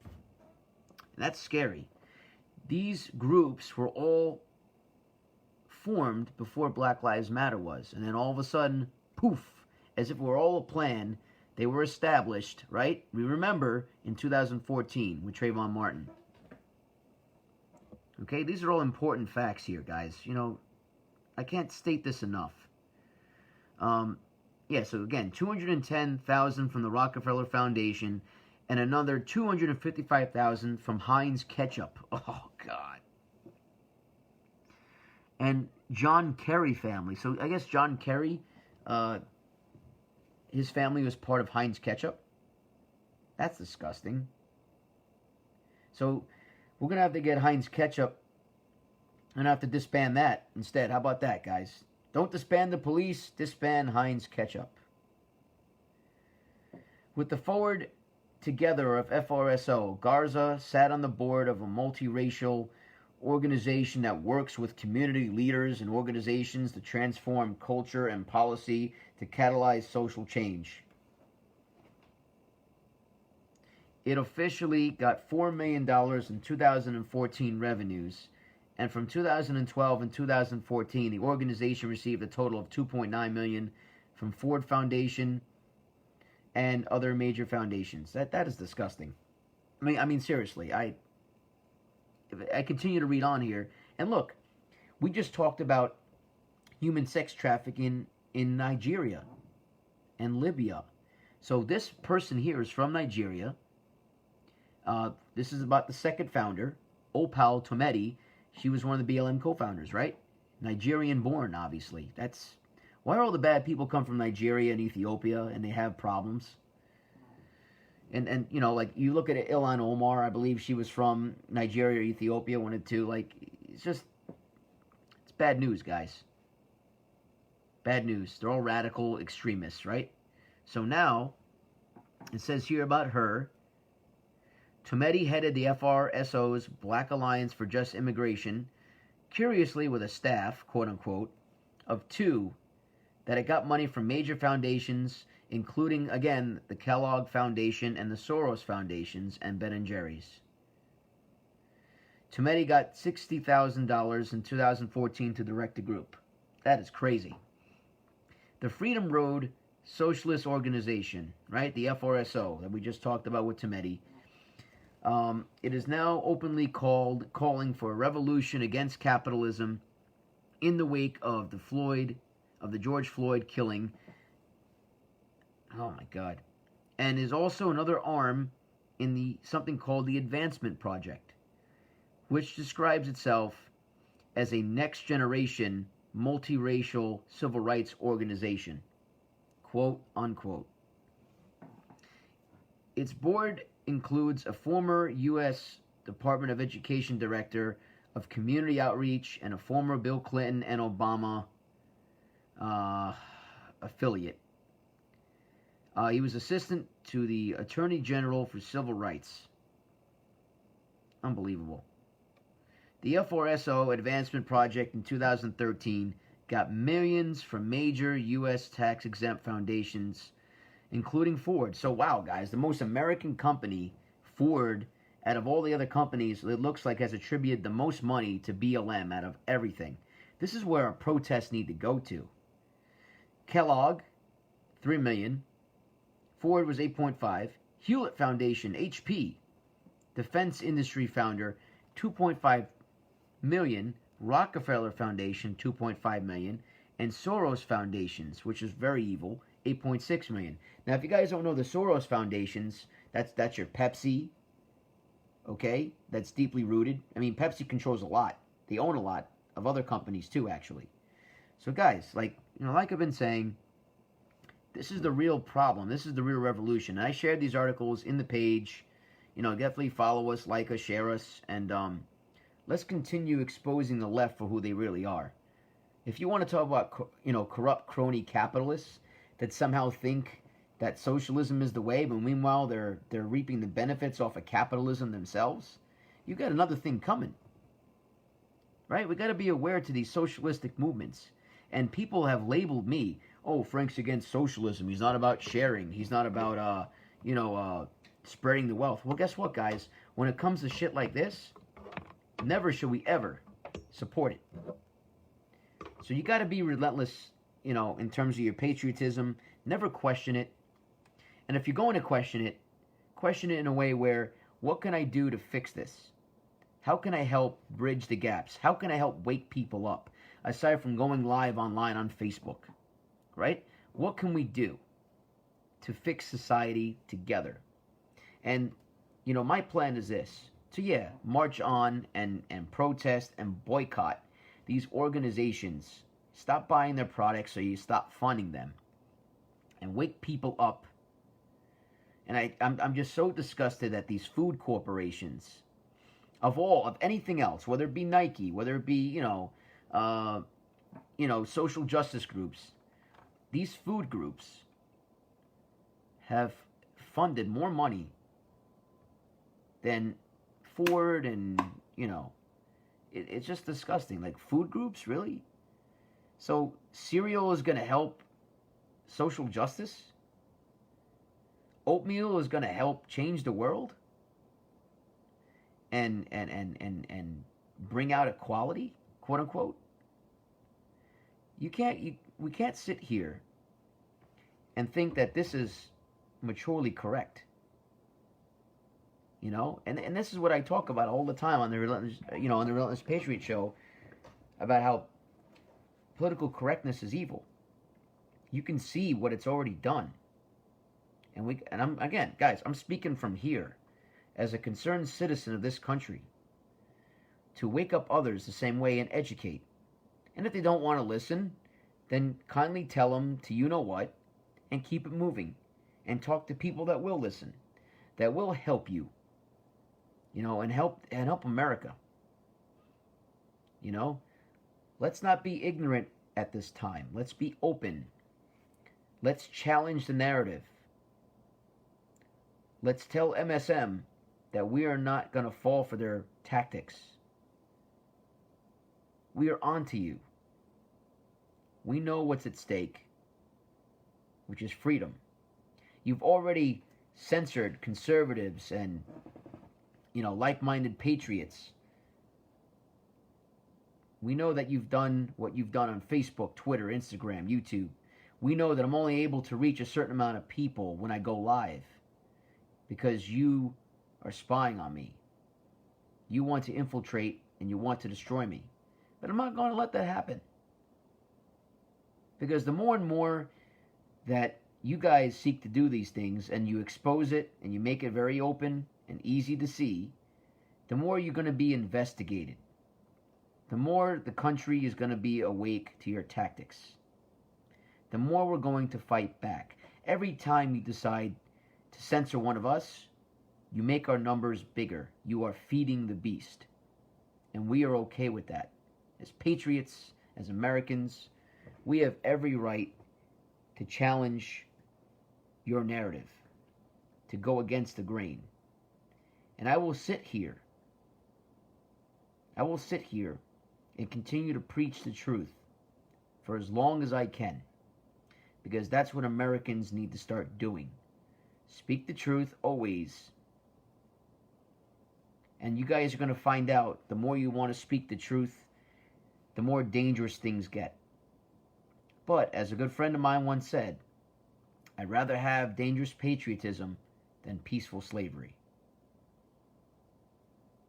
And that's scary. These groups were all formed before Black Lives Matter was. And then all of a sudden, poof, as if it were all a plan, they were established, right? We remember in 2014 with Trayvon Martin. Okay, these are all important facts here, guys. I can't state this enough. So again, $210,000 from the Rockefeller Foundation and another $255,000 from Heinz Ketchup. Oh, God. And John Kerry family. So I guess John Kerry, his family was part of Heinz Ketchup. That's disgusting. So we're going to have to get Heinz Ketchup and have to disband that instead. How about that, guys? Don't disband the police, disband Heinz Ketchup. With the forward together of FRSO, Garza sat on the board of a multiracial organization that works with community leaders and organizations to transform culture and policy to catalyze social change. It officially got $4 million in 2014 revenues, and from 2012 and 2014, the organization received a total of $2.9 million from Ford Foundation and other major foundations. That is disgusting. I mean seriously. I continue to read on here, and look, we just talked about human sex trafficking in Nigeria and Libya. So this person here is from Nigeria. This is about the second founder, Opal Tometi. She was one of the BLM co-founders, right? Nigerian born, obviously. That's why all the bad people come from Nigeria and Ethiopia, and they have problems. And like you look at Ilhan Omar, I believe she was from Nigeria or Ethiopia, one of the two. Like, it's bad news, guys. Bad news. They're all radical extremists, right? So now, it says here about her, Tometi headed the FRSO's Black Alliance for Just Immigration, curiously with a staff, quote-unquote, of 2, that it got money from major foundations, including, again, the Kellogg Foundation and the Soros Foundations and Ben & Jerry's. Tometi got $60,000 in 2014 to direct the group. That is crazy. The Freedom Road Socialist Organization, right, the FRSO that we just talked about with Tometi, it is now openly calling for a revolution against capitalism in the wake of the George Floyd killing. Oh my God. And is also another arm in something called the Advancement Project, which describes itself as a next generation multiracial civil rights organization, quote unquote. Its board includes a former U.S. Department of Education Director of Community Outreach and a former Bill Clinton and Obama affiliate. He was assistant to the Attorney General for Civil Rights. Unbelievable. The FRSO Advancement Project in 2013 got millions from major U.S. tax-exempt foundations, including Ford. So, wow, guys, the most American company, Ford, out of all the other companies, it looks like has attributed the most money to BLM out of everything. This is where our protests need to go to. Kellogg, $3 million. Ford was $8.5. Hewlett Foundation, HP, defense industry founder, $2.5 million. Rockefeller Foundation, $2.5 million. And Soros Foundations, which is very evil, $8.6 million. Now, if you guys don't know the Soros Foundations, that's your Pepsi, okay? That's deeply rooted. I mean, Pepsi controls a lot. They own a lot of other companies too, actually. So, guys, like I've been saying, this is the real problem. This is the real revolution. And I shared these articles in the page. Definitely follow us, like us, share us, and let's continue exposing the left for who they really are. If you want to talk about, corrupt crony capitalists that somehow think that socialism is the way, but meanwhile they're reaping the benefits off of capitalism themselves. You got another thing coming, right? We got to be aware to these socialistic movements. And people have labeled me, oh, Frank's against socialism. He's not about sharing. He's not about, spreading the wealth. Well, guess what, guys? When it comes to shit like this, never should we ever support it. So you got to be relentless, in terms of your patriotism. Never question it. And if you're going to question it in a way where, what can I do to fix this? How can I help bridge the gaps? How can I help wake people up? Aside from going live online on Facebook, right? What can we do to fix society together? And, my plan is this. To, march on and protest and boycott these organizations. Stop buying their products so you stop funding them. And wake people up. And I'm just so disgusted that these food corporations, of anything else, whether it be Nike, whether it be, social justice groups, these food groups have funded more money than Ford and, it's just disgusting. Like, food groups, really? So cereal is going to help social justice? Oatmeal is going to help change the world? And bring out equality, quote unquote? We can't sit here and think that this is maturely correct. And this is what I talk about all the time on the Relentless Patriot Show, about how political correctness is evil. You can see what it's already done. And I'm speaking from here as a concerned citizen of this country, to wake up others the same way and educate. And if they don't want to listen, then kindly tell them to you-know-what and keep it moving. And talk to people that will listen, that will help you, and help America. Let's not be ignorant at this time. Let's be open. Let's challenge the narrative. Let's tell MSM that we are not going to fall for their tactics. We are on to you. We know what's at stake, which is freedom. You've already censored conservatives and, like-minded patriots. We know that you've done what you've done on Facebook, Twitter, Instagram, YouTube. We know that I'm only able to reach a certain amount of people when I go live, because you are spying on me. You want to infiltrate and you want to destroy me. But I'm not going to let that happen. Because the more and more that you guys seek to do these things and you expose it and you make it very open and easy to see, the more you're going to be investigated. The more the country is going to be awake to your tactics. The more we're going to fight back. Every time you decide to censor one of us, you make our numbers bigger. You are feeding the beast. And we are okay with that. As patriots, as Americans, we have every right to challenge your narrative, to go against the grain. And I will sit here and continue to preach the truth for as long as I can, because that's what Americans need to start doing. Speak the truth always. And you guys are going to find out, the more you want to speak the truth, the more dangerous things get. But, as a good friend of mine once said, I'd rather have dangerous patriotism than peaceful slavery.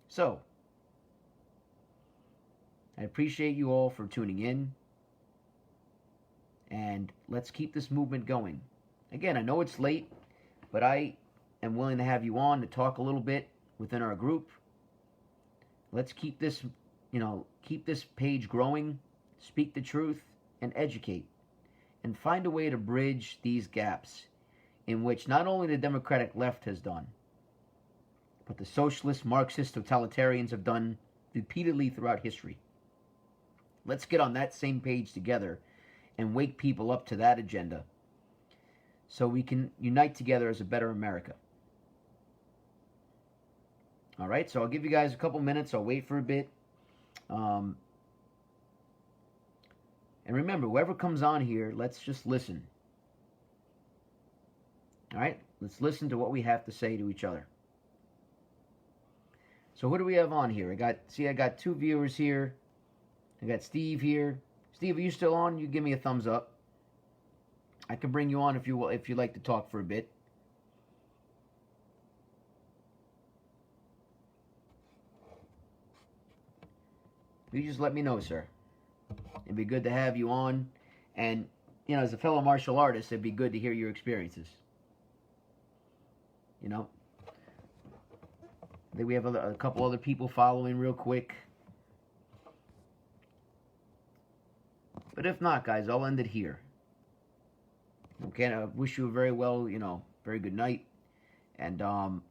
So, I appreciate you all for tuning in. And let's keep this movement going. Again, I know it's late, but I am willing to have you on to talk a little bit within our group. Let's keep this, keep this page growing, speak the truth, and educate. And find a way to bridge these gaps in which not only the Democratic left has done, but the socialist, Marxist, totalitarians have done repeatedly throughout history. Let's get on that same page together and wake people up to that agenda, so we can unite together as a better America. All right, so I'll give you guys a couple minutes. I'll wait for a bit. And remember, whoever comes on here, let's just listen. All right, let's listen to what we have to say to each other. So who do we have on here? I got 2 viewers here. I got Steve here. Steve, are you still on? You give me a thumbs up. I can bring you on if you'd like to talk for a bit. You just let me know, sir. It'd be good to have you on. And, you know, as a fellow martial artist, it'd be good to hear your experiences. You know? I think we have a couple other people following real quick. But if not, guys, I'll end it here. Okay, I wish you a very good night. And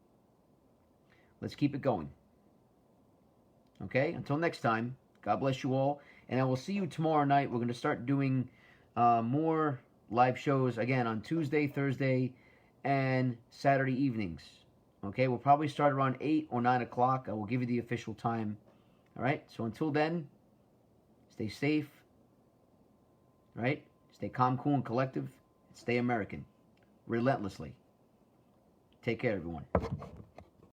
let's keep it going. Okay, until next time, God bless you all. And I will see you tomorrow night. We're going to start doing more live shows, again, on Tuesday, Thursday, and Saturday evenings. Okay, we'll probably start around 8 or 9 o'clock. I will give you the official time. All right, so until then, stay safe. All right, stay calm, cool, and collective. Stay American, relentlessly. Take care, everyone.